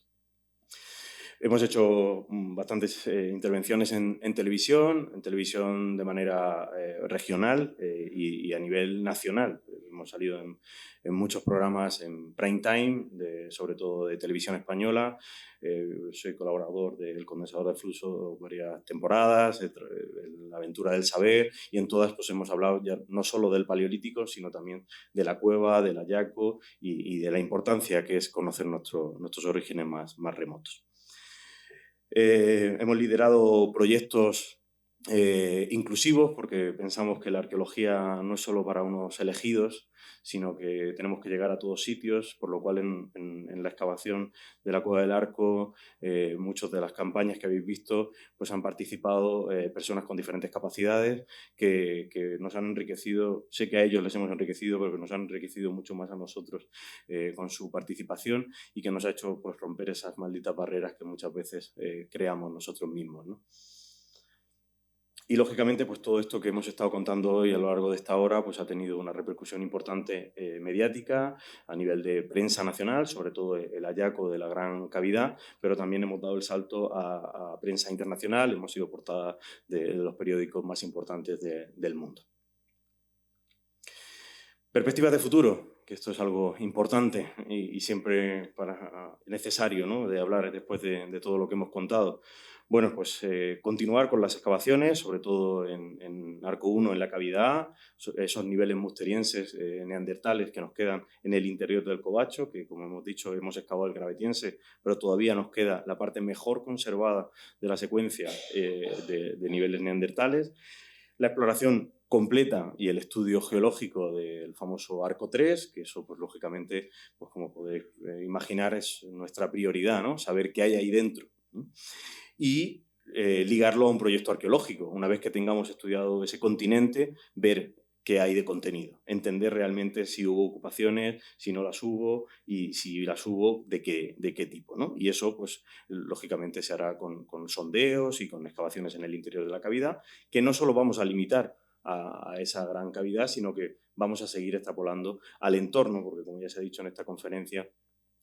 Hemos hecho bastantes intervenciones en televisión de manera regional y a nivel nacional. Hemos salido en muchos programas en prime time, sobre todo de televisión española. Soy colaborador del Condensador de Fluxo varias temporadas, La Aventura del Saber, y en todas pues, hemos hablado ya no solo del Paleolítico, sino también de la cueva, del hallazgo y de la importancia que es conocer nuestros orígenes más remotos. Hemos liderado proyectos inclusivos, porque pensamos que la arqueología no es solo para unos elegidos, sino que tenemos que llegar a todos sitios, por lo cual en la excavación de la Cueva del Arco, muchas de las campañas que habéis visto, pues han participado personas con diferentes capacidades que nos han enriquecido. Sé que a ellos les hemos enriquecido, pero que nos han enriquecido mucho más a nosotros con su participación, y que nos ha hecho pues, romper esas malditas barreras que muchas veces creamos nosotros mismos, ¿no? Y, lógicamente, pues todo esto que hemos estado contando hoy a lo largo de esta hora pues ha tenido una repercusión importante mediática a nivel de prensa nacional, sobre todo el hallazgo de la Gran Cavidad, pero también hemos dado el salto a prensa internacional, hemos sido portada de los periódicos más importantes del mundo. Perspectivas de futuro, que esto es algo importante y siempre necesario, ¿no?, de hablar después de todo lo que hemos contado. Bueno, pues continuar con las excavaciones, sobre todo en Arco 1, en la cavidad, esos niveles musterienses neandertales que nos quedan en el interior del Covacho, que, como hemos dicho, hemos excavado el Gravetiense, pero todavía nos queda la parte mejor conservada de la secuencia de niveles neandertales. La exploración completa y el estudio geológico del famoso Arco 3, que eso, pues lógicamente, pues como podéis imaginar, es nuestra prioridad, ¿no? Saber qué hay ahí dentro, ¿no? Y ligarlo a un proyecto arqueológico. Una vez que tengamos estudiado ese continente, ver qué hay de contenido, entender realmente si hubo ocupaciones, si no las hubo, y si las hubo, de qué tipo, ¿no? Y eso, pues, lógicamente se hará con sondeos y con excavaciones en el interior de la cavidad, que no solo vamos a limitar a esa gran cavidad, sino que vamos a seguir extrapolando al entorno, porque, como ya se ha dicho en esta conferencia,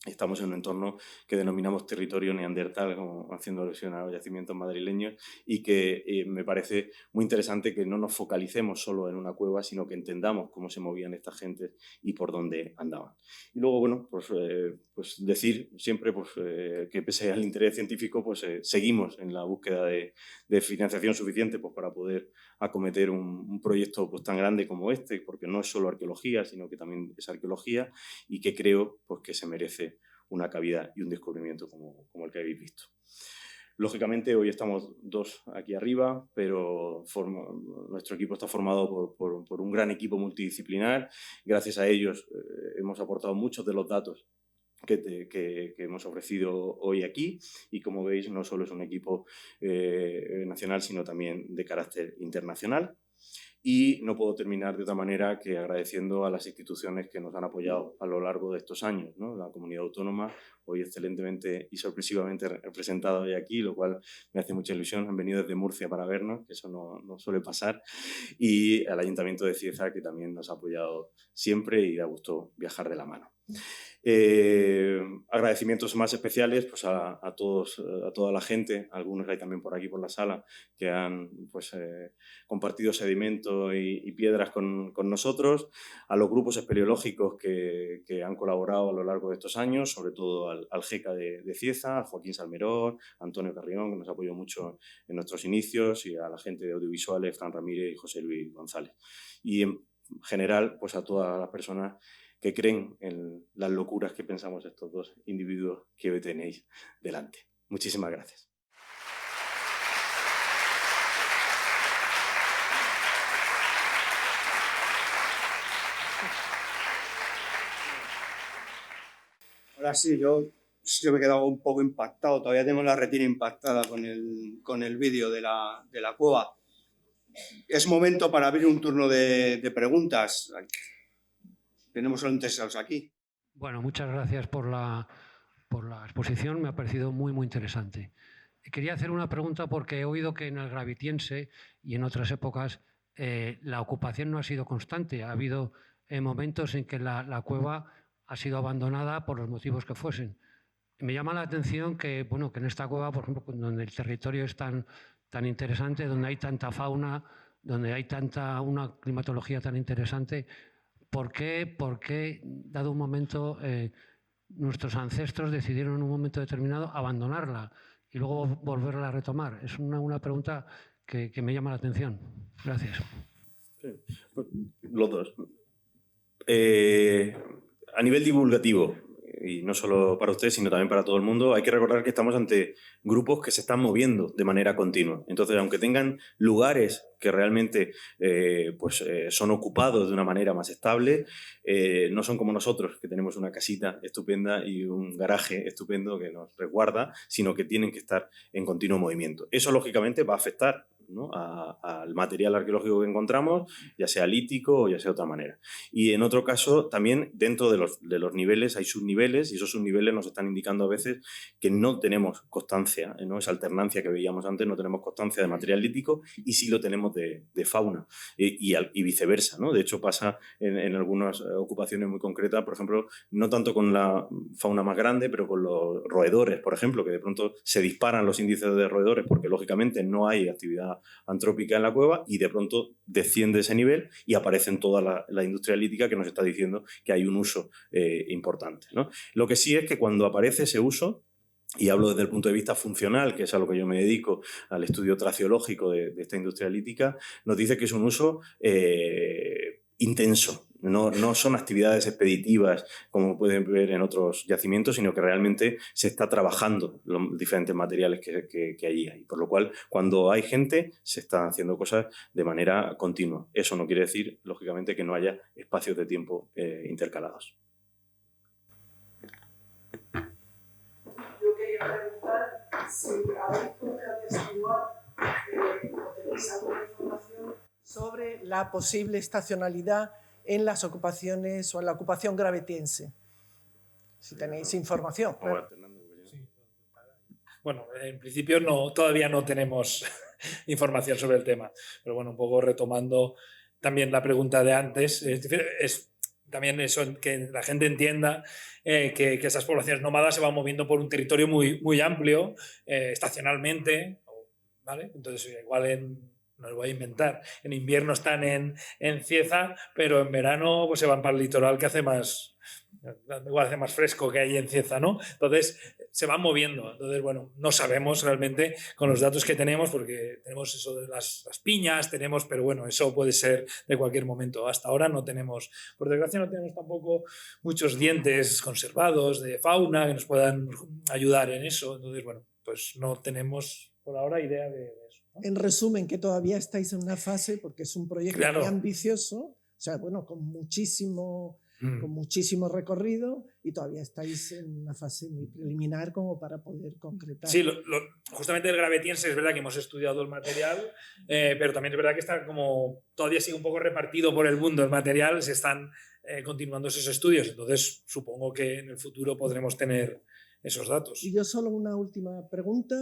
Estamos en un entorno que denominamos territorio neandertal, como haciendo alusión a los yacimientos madrileños, y que me parece muy interesante que no nos focalicemos solo en una cueva, sino que entendamos cómo se movían estas gentes y por dónde andaban. Y luego, bueno, pues decir siempre que pese al interés científico, pues seguimos en la búsqueda de financiación suficiente pues, para poder acometer un proyecto pues, tan grande como este, porque no es solo arqueología, sino que también es arqueología, y que creo pues, que se merece una cabida y un descubrimiento como el que habéis visto. Lógicamente, hoy estamos dos aquí arriba, pero nuestro equipo está formado por un gran equipo multidisciplinar. Gracias a ellos hemos aportado muchos de los datos que hemos ofrecido hoy aquí, y como veis no solo es un equipo nacional, sino también de carácter internacional. Y no puedo terminar de otra manera que agradeciendo a las instituciones que nos han apoyado a lo largo de estos años, ¿no? La comunidad autónoma, hoy excelentemente y sorpresivamente representada hoy aquí, lo cual me hace mucha ilusión. Han venido desde Murcia para vernos, que eso no suele pasar. Y al Ayuntamiento de Cieza, que también nos ha apoyado siempre y da gusto viajar de la mano. Agradecimientos más especiales pues a toda la gente, algunos hay también por aquí por la sala, que han pues, compartido sedimento y piedras con nosotros, a los grupos espeleológicos que han colaborado a lo largo de estos años, sobre todo al GECA de Cieza, a Joaquín Salmerón, a Antonio Carrión, que nos apoyó mucho en nuestros inicios, y a la gente de audiovisuales, Fran Ramírez y José Luis González. Y en general pues a todas las personas que creen en las locuras que pensamos estos dos individuos que hoy tenéis delante. Muchísimas gracias. Ahora sí, yo me he quedado un poco impactado. Todavía tengo la retina impactada con el vídeo de la cueva. Es momento para abrir un turno de preguntas. Tenemos a los interesados aquí. Bueno, muchas gracias por la exposición, me ha parecido muy, muy interesante. Quería hacer una pregunta porque he oído que en el Gravitiense y en otras épocas la ocupación no ha sido constante. Ha habido momentos en que la cueva ha sido abandonada por los motivos que fuesen. Me llama la atención que, bueno, que en esta cueva, por ejemplo, donde el territorio es tan interesante, donde hay tanta fauna, donde hay una climatología tan interesante, ¿por qué dado un momento, nuestros ancestros decidieron en un momento determinado abandonarla y luego volverla a retomar? Es una pregunta que me llama la atención. Gracias. Sí, los dos. A nivel divulgativo, y no solo para usted, sino también para todo el mundo, hay que recordar que estamos ante grupos que se están moviendo de manera continua. Entonces, aunque tengan lugares que realmente son ocupados de una manera más estable, no son como nosotros, que tenemos una casita estupenda y un garaje estupendo que nos resguarda, sino que tienen que estar en continuo movimiento. Eso, lógicamente, va a afectar, ¿no?, al material arqueológico que encontramos, ya sea lítico o ya sea de otra manera. Y en otro caso, también dentro de los niveles hay subniveles, y esos subniveles nos están indicando a veces que no tenemos constancia, ¿no?, esa alternancia que veíamos antes, no tenemos constancia de material lítico y sí lo tenemos de fauna, y viceversa, ¿no? De hecho, pasa en algunas ocupaciones muy concretas, por ejemplo, no tanto con la fauna más grande, pero con los roedores, por ejemplo, que de pronto se disparan los índices de roedores porque lógicamente no hay actividad antrópica en la cueva, y de pronto desciende ese nivel y aparece en toda la industria lítica que nos está diciendo que hay un uso importante, ¿no? Lo que sí es que cuando aparece ese uso, y hablo desde el punto de vista funcional, que es a lo que yo me dedico, al estudio traciológico de esta industria lítica, nos dice que es un uso intenso. No son actividades expeditivas como pueden ver en otros yacimientos, sino que realmente se está trabajando los diferentes materiales que allí hay. Por lo cual, cuando hay gente, se están haciendo cosas de manera continua. Eso no quiere decir, lógicamente, que no haya espacios de tiempo intercalados. Yo quería preguntar si habéis podido atestiguar o tenéis alguna información sobre la posible estacionalidad en las ocupaciones o en la ocupación gravitiense. Si tenéis información. Claro. Bueno, en principio todavía no tenemos información sobre el tema, pero bueno, un poco retomando también la pregunta de antes, es también eso, que la gente entienda que esas poblaciones nómadas se van moviendo por un territorio muy, muy amplio, estacionalmente, ¿vale? Entonces, igual no lo voy a inventar, en invierno están en Cieza, pero en verano pues, se van para el litoral que hace más fresco que hay en Cieza, ¿no? Entonces, se van moviendo. Entonces, bueno, no sabemos realmente con los datos que tenemos, porque tenemos eso de las piñas, pero bueno, eso puede ser de cualquier momento. Hasta ahora no tenemos, por desgracia, no tenemos tampoco muchos dientes conservados de fauna que nos puedan ayudar en eso. Entonces, bueno, pues no tenemos por ahora idea de eso, ¿no? En resumen, que todavía estáis en una fase, porque es un proyecto Claro. muy ambicioso, o sea, bueno, con muchísimo recorrido, y todavía estáis en una fase muy preliminar como para poder concretar. Sí, justamente el gravetiense es verdad que hemos estudiado el material, pero también es verdad que está todavía sigue un poco repartido por el mundo el material, se están continuando esos estudios, entonces supongo que en el futuro podremos tener esos datos. Y yo solo una última pregunta.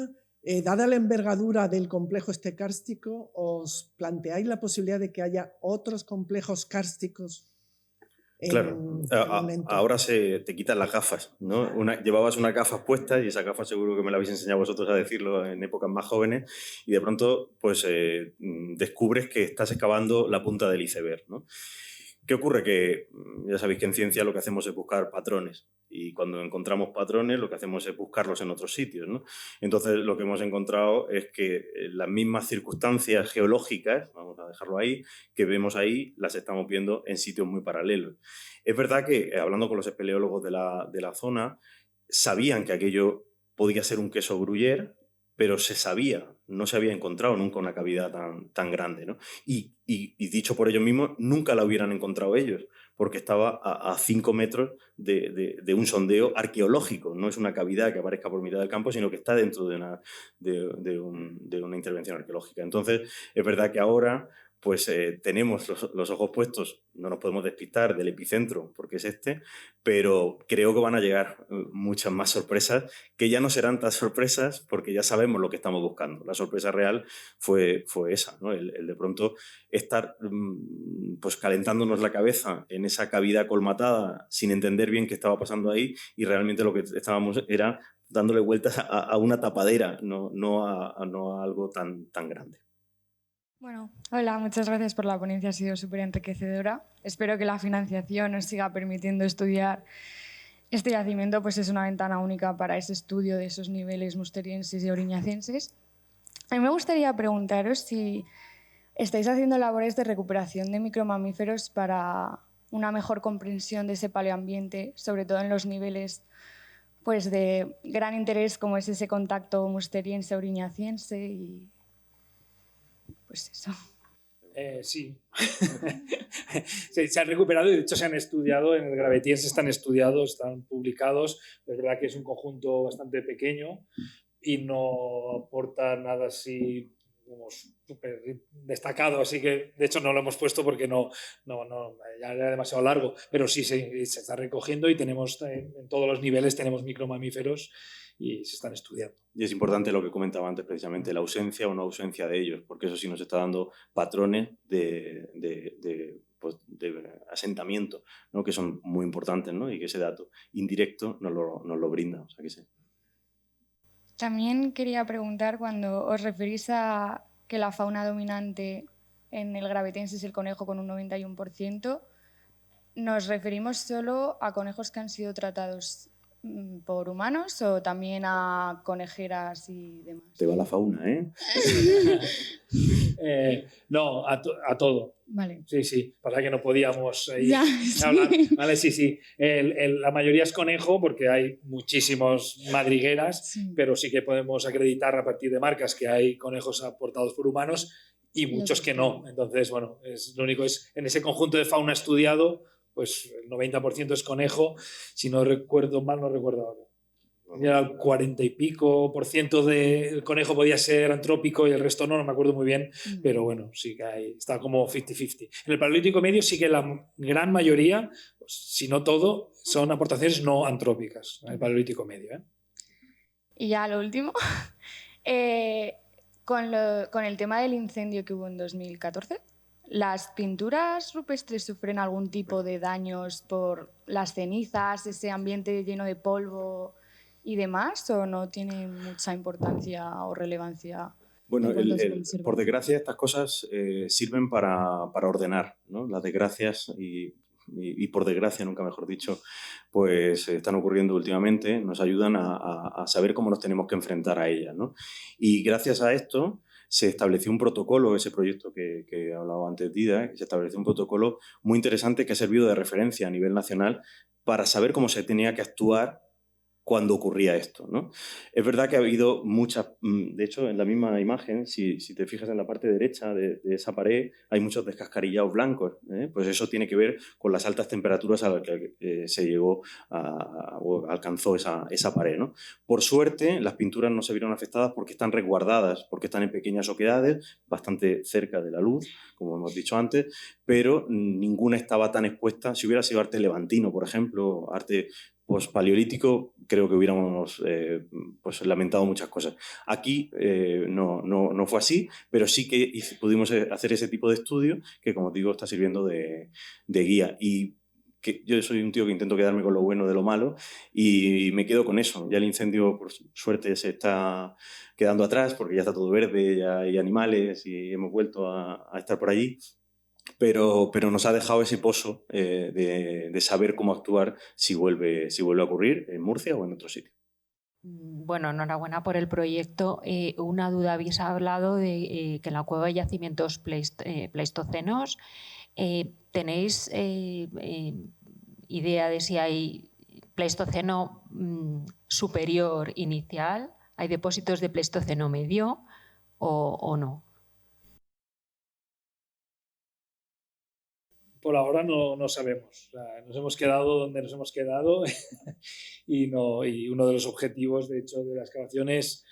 Dada la envergadura del complejo kárstico, ¿os planteáis la posibilidad de que haya otros complejos kársticos? Claro, ahora te quitan las gafas, ¿no? Llevabas unas gafas puestas y esas gafas seguro que me las habéis enseñado vosotros a decirlo en épocas más jóvenes, y de pronto pues descubres que estás excavando la punta del iceberg, ¿no? ¿Qué ocurre? Que ya sabéis que en ciencia lo que hacemos es buscar patrones, y cuando encontramos patrones lo que hacemos es buscarlos en otros sitios, ¿no? Entonces lo que hemos encontrado es que las mismas circunstancias geológicas, vamos a dejarlo ahí, que vemos ahí, las estamos viendo en sitios muy paralelos. Es verdad que, hablando con los espeleólogos de la zona, sabían que aquello podía ser un queso gruyère, pero no se había encontrado nunca una cavidad tan grande, ¿no? Y dicho por ellos mismos, nunca la hubieran encontrado ellos, porque estaba a 5 metros de un sondeo arqueológico. No es una cavidad que aparezca por mitad del campo, sino que está dentro de una intervención arqueológica. Entonces, es verdad que ahora pues tenemos los ojos puestos, no nos podemos despistar del epicentro, porque es pero creo que van a llegar muchas más sorpresas, que ya no serán tan sorpresas porque ya sabemos lo que estamos buscando. La sorpresa real fue esa, ¿no? El de pronto estar pues calentándonos la cabeza en esa cavidad colmatada sin entender bien qué estaba pasando ahí, y realmente lo que estábamos era dándole vueltas a una tapadera, no a algo tan grande. Bueno, hola, muchas gracias por la ponencia, ha sido súper enriquecedora. Espero que la financiación nos siga permitiendo estudiar este yacimiento, pues es una ventana única para ese estudio de esos niveles musterienses y oriñacenses. A mí me gustaría preguntaros si estáis haciendo labores de recuperación de micromamíferos para una mejor comprensión de ese paleoambiente, sobre todo en los niveles pues, de gran interés como es ese contacto musteriense-oriñaciense y... pues eso. Sí. Se han recuperado y de hecho se han estudiado en el gravetiense, están publicados. Es verdad que es un conjunto bastante pequeño y no aporta nada así como súper destacado, así que de hecho no lo hemos puesto porque ya era demasiado largo, pero sí se está recogiendo y tenemos en todos los niveles tenemos micromamíferos y se están estudiando. Y es importante lo que comentaba antes, precisamente, la ausencia o no ausencia de ellos, porque eso sí nos está dando patrones de asentamiento, ¿no? Que son muy importantes, ¿no? Y que ese dato indirecto nos lo brinda. O sea que sí. También quería preguntar, cuando os referís a que la fauna dominante en el gravetense es el conejo con un 91%, ¿nos referimos solo a conejos que han sido tratados por humanos o también a conejeras y demás? Te va la fauna, ¿eh? No, a todo. Vale. Sí. Pasa que no podíamos ya, hablar. Sí. Vale, sí. La mayoría es conejo porque hay muchísimos madrigueras, Sí. pero sí que podemos acreditar a partir de marcas que hay conejos aportados por humanos y muchos que no. Entonces, bueno, lo único es en ese conjunto de fauna estudiado, pues el 90% es conejo, si no recuerdo mal, no recuerdo ahora. Ya el 40 y pico % del conejo podía ser antrópico y el resto no me acuerdo muy bien, pero bueno, sí que está como 50-50. En el Paleolítico Medio sí que la gran mayoría, pues, si no todo, son aportaciones no antrópicas en el Paleolítico Medio, ¿eh? Y ya lo último, con el tema del incendio que hubo en 2014, ¿las pinturas rupestres sufren algún tipo de daños por las cenizas, ese ambiente lleno de polvo y demás, o no tiene mucha importancia o relevancia? Bueno, en cuanto a su conservación? por desgracia estas cosas sirven para ordenar, ¿no? Las desgracias y por desgracia, nunca mejor dicho, pues están ocurriendo últimamente, nos ayudan a saber cómo nos tenemos que enfrentar a ellas, ¿no? Y gracias a esto se estableció un protocolo, ese proyecto que hablaba antes Dida, se estableció un protocolo muy interesante que ha servido de referencia a nivel nacional para saber cómo se tenía que actuar cuando ocurría esto, ¿no? Es verdad que ha habido muchas... De hecho, en la misma imagen, si te fijas en la parte derecha de esa pared, hay muchos descascarillados blancos, ¿eh? Pues eso tiene que ver con las altas temperaturas a las que se llegó o alcanzó esa pared, ¿no? Por suerte, las pinturas no se vieron afectadas porque están resguardadas, porque están en pequeñas oquedades, bastante cerca de la luz, como hemos dicho antes, pero ninguna estaba tan expuesta. Si hubiera sido arte levantino, por ejemplo, arte paleolítico, creo que hubiéramos pues lamentado muchas cosas. Aquí no fue así, pero sí que pudimos hacer ese tipo de estudio que, como digo, está sirviendo de guía. Y que yo soy un tío que intento quedarme con lo bueno de lo malo y me quedo con eso. Ya el incendio, por suerte, se está quedando atrás porque ya está todo verde, ya hay animales y hemos vuelto a estar por allí. Pero nos ha dejado ese pozo de saber cómo actuar si vuelve a ocurrir en Murcia o en otro sitio. Bueno, enhorabuena por el proyecto. Una duda, habéis hablado de que en la cueva hay yacimientos pleistocenos. ¿Tenéis idea de si hay pleistoceno superior inicial? ¿Hay depósitos de pleistoceno medio o no? Por ahora no sabemos. O sea, nos hemos quedado donde nos hemos quedado y uno de los objetivos, de hecho, de la excavación es,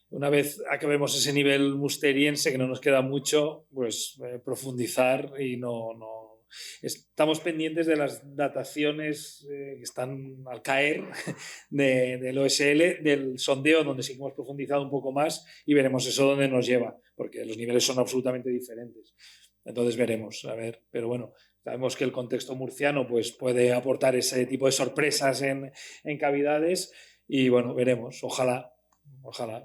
una vez acabemos ese nivel musteriense, que no nos queda mucho, pues profundizar y no... Estamos pendientes de las dataciones que están al caer del OSL, del sondeo, donde sí que hemos profundizado un poco más y veremos eso dónde nos lleva, porque los niveles son absolutamente diferentes. Entonces veremos, a ver, pero bueno, sabemos que el contexto murciano pues, puede aportar ese tipo de sorpresas en cavidades y bueno, veremos, ojalá,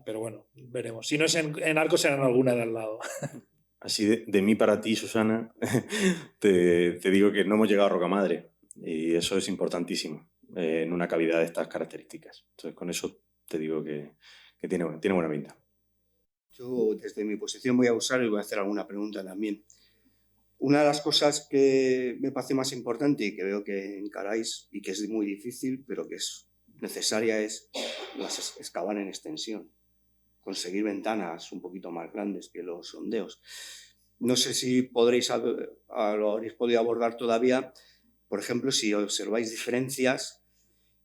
pero bueno, veremos. Si no es en Arco, será en alguna de al lado. Así de mí para ti, Susana, te digo que no hemos llegado a Rocamadre y eso es importantísimo en una cavidad de estas características. Entonces, con eso te digo que tiene buena pinta. Yo, desde mi posición, voy a usar y voy a hacer alguna pregunta también. Una de las cosas que me parece más importante y que veo que encaráis y que es muy difícil, pero que es necesaria, es excavar en extensión, conseguir ventanas un poquito más grandes que los sondeos. No sé si lo habréis podido abordar todavía, por ejemplo, si observáis diferencias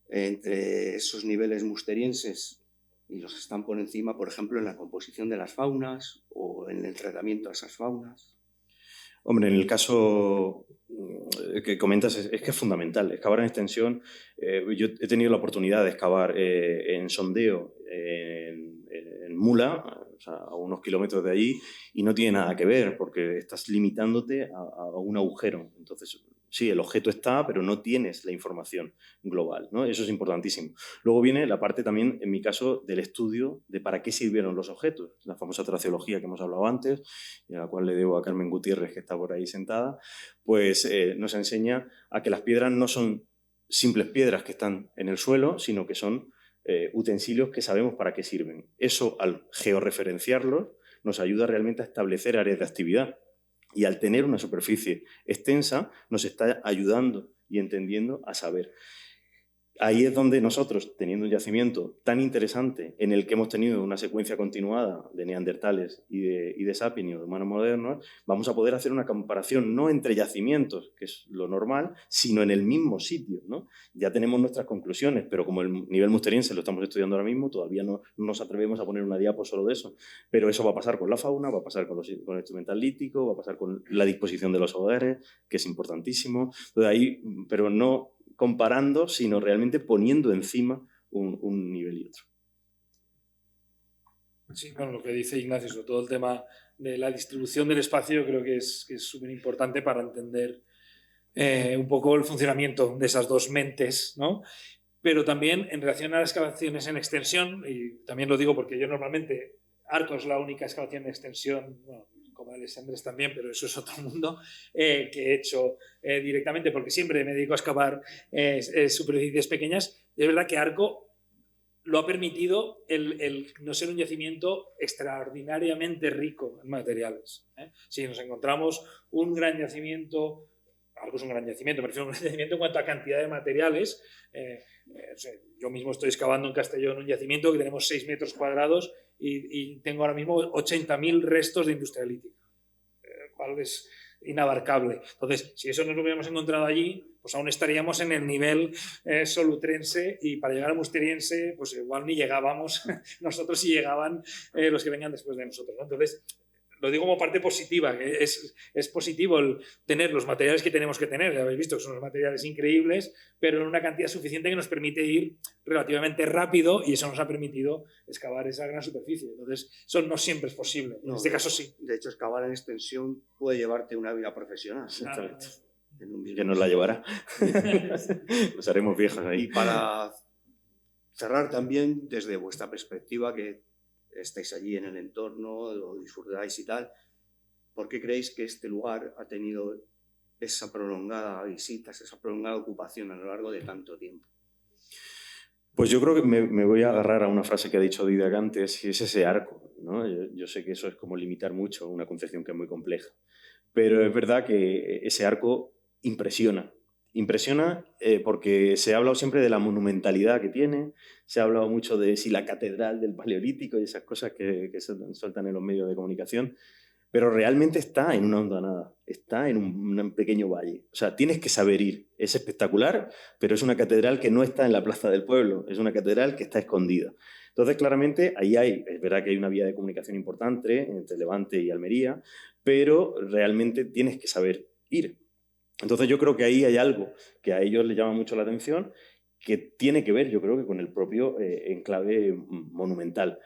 entre esos niveles musterienses y los que están por encima, por ejemplo, en la composición de las faunas o en el tratamiento de esas faunas. Hombre, en el caso que comentas es que es fundamental. Excavar en extensión, yo he tenido la oportunidad de excavar en sondeo en Mula, o sea, a unos kilómetros de allí, y no tiene nada que ver porque estás limitándote a un agujero. Entonces, sí, el objeto está, pero no tienes la información global, ¿no? Eso es importantísimo. Luego viene la parte también, en mi caso, del estudio de para qué sirvieron los objetos. La famosa traceología que hemos hablado antes, y a la cual le debo a Carmen Gutiérrez, que está por ahí sentada, pues nos enseña a que las piedras no son simples piedras que están en el suelo, sino que son utensilios que sabemos para qué sirven. Eso, al georreferenciarlos, nos ayuda realmente a establecer áreas de actividad. Y al tener una superficie extensa, nos está ayudando y entendiendo a saber. Ahí es donde nosotros, teniendo un yacimiento tan interesante en el que hemos tenido una secuencia continuada de neandertales y de sapiens, de humanos modernos, vamos a poder hacer una comparación no entre yacimientos, que es lo normal, sino en el mismo sitio, ¿no? Ya tenemos nuestras conclusiones, pero como el nivel musteriense lo estamos estudiando ahora mismo, todavía no nos atrevemos a poner una diapo solo de eso. Pero eso va a pasar con la fauna, va a pasar con el instrumental lítico, va a pasar con la disposición de los hogares, que es importantísimo. Entonces ahí, pero no comparando, sino realmente poniendo encima un nivel y otro. Sí, bueno, lo que dice Ignacio, sobre todo el tema de la distribución del espacio, yo creo que es súper importante para entender un poco el funcionamiento de esas dos mentes, ¿no? Pero también en relación a las excavaciones en extensión, y también lo digo porque yo normalmente, Arco es la única excavación en extensión, bueno, como Alessandres también, pero eso es otro mundo, que he hecho directamente, porque siempre me dedico a excavar superficies pequeñas. Y es verdad que Arco lo ha permitido el no ser un yacimiento extraordinariamente rico en materiales. Si nos encontramos un gran yacimiento, Arco es un gran yacimiento, me refiero a un gran yacimiento en cuanto a cantidad de materiales. Yo mismo estoy excavando en Castellón un yacimiento que tenemos 6 metros cuadrados y tengo ahora mismo 80.000 restos de industrialítica, lo cual es inabarcable. Entonces, si eso no lo hubiéramos encontrado allí, pues aún estaríamos en el nivel solutrense, y para llegar a musteriense, pues igual ni llegábamos nosotros si llegaban los que vengan después de nosotros, ¿no? Entonces, lo digo como parte positiva, que es positivo el tener los materiales que tenemos que tener. Ya habéis visto que son unos materiales increíbles, pero en una cantidad suficiente que nos permite ir relativamente rápido, y eso nos ha permitido excavar esa gran superficie. Entonces, eso no siempre es posible. En este caso sí. De hecho, excavar en extensión puede llevarte una vida profesional. Exactamente. Que nos la llevará. Nos haremos viejos ahí. Y para cerrar también, desde vuestra perspectiva, que estáis allí en el entorno, lo disfrutáis y tal, ¿por qué creéis que este lugar ha tenido esa prolongada visita, esa prolongada ocupación a lo largo de tanto tiempo? Pues yo creo que me voy a agarrar a una frase que ha dicho Didac antes, y es ese arco, ¿no? Yo sé que eso es como limitar mucho una concepción que es muy compleja, pero es verdad que ese arco impresiona. Impresiona porque se ha hablado siempre de la monumentalidad que tiene, se ha hablado mucho de si la catedral del Paleolítico y esas cosas que se sueltan en los medios de comunicación, pero realmente está en una hondonada, está en un pequeño valle. O sea, tienes que saber ir. Es espectacular, pero es una catedral que no está en la plaza del pueblo, es una catedral que está escondida. Entonces, claramente, ahí es verdad que hay una vía de comunicación importante entre Levante y Almería, pero realmente tienes que saber ir. Entonces yo creo que ahí hay algo que a ellos les llama mucho la atención, que tiene que ver, yo creo, que con el propio enclave monumental.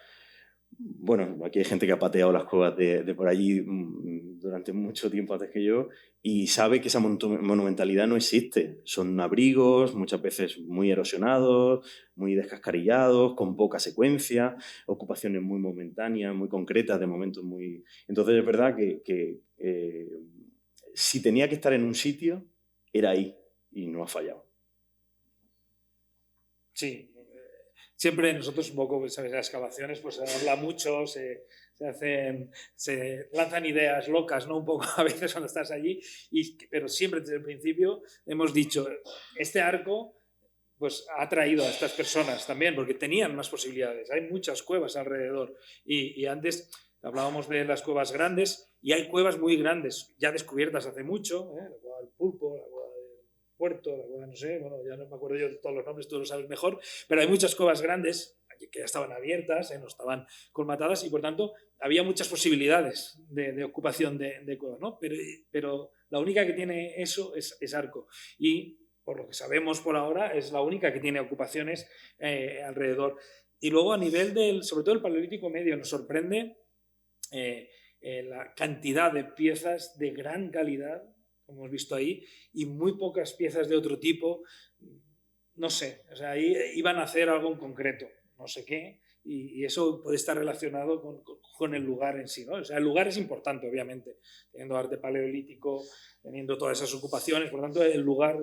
Bueno, aquí hay gente que ha pateado las cuevas de por allí durante mucho tiempo antes que yo, y sabe que esa monumentalidad no existe. Son abrigos, muchas veces muy erosionados, muy descascarillados, con poca secuencia, ocupaciones muy momentáneas, muy concretas, de momentos muy... Entonces es verdad que si tenía que estar en un sitio, era ahí, y no ha fallado. Sí, siempre nosotros un poco, ¿sabes? Las excavaciones, pues se habla mucho, se lanzan ideas locas, ¿no? Un poco a veces cuando estás allí, pero siempre desde el principio hemos dicho, este arco pues ha atraído a estas personas también, porque tenían más posibilidades. Hay muchas cuevas alrededor, y antes hablábamos de las cuevas grandes, y hay cuevas muy grandes, ya descubiertas hace mucho, la cueva del Pulpo, la cueva del Puerto, la cueva, no sé, bueno, ya no me acuerdo yo de todos los nombres, tú lo sabes mejor, pero hay muchas cuevas grandes que ya estaban abiertas, no estaban colmatadas, y por tanto había muchas posibilidades de ocupación de cuevas, ¿no? Pero la única que tiene eso es Arco, y por lo que sabemos por ahora es la única que tiene ocupaciones alrededor. Y luego a nivel sobre todo el Paleolítico Medio, nos sorprende la cantidad de piezas de gran calidad, como hemos visto ahí, y muy pocas piezas de otro tipo. No sé, o sea, ahí iban a hacer algo en concreto, no sé qué, y eso puede estar relacionado con el lugar en sí, ¿no? O sea, el lugar es importante, obviamente, teniendo arte paleolítico, teniendo todas esas ocupaciones, por lo tanto, el lugar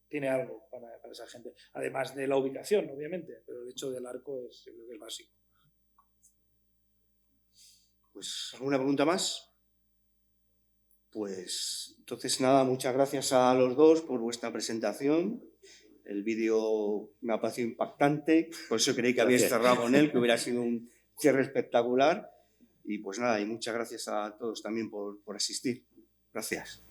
tiene algo para esa gente, además de la ubicación, obviamente, pero el hecho del arco es básico. Pues, ¿alguna pregunta más? Pues, entonces nada, muchas gracias a los dos por vuestra presentación. El vídeo me ha parecido impactante, por eso creí que habíais cerrado con él, que hubiera sido un cierre espectacular. Y pues nada, y muchas gracias a todos también por asistir. Gracias.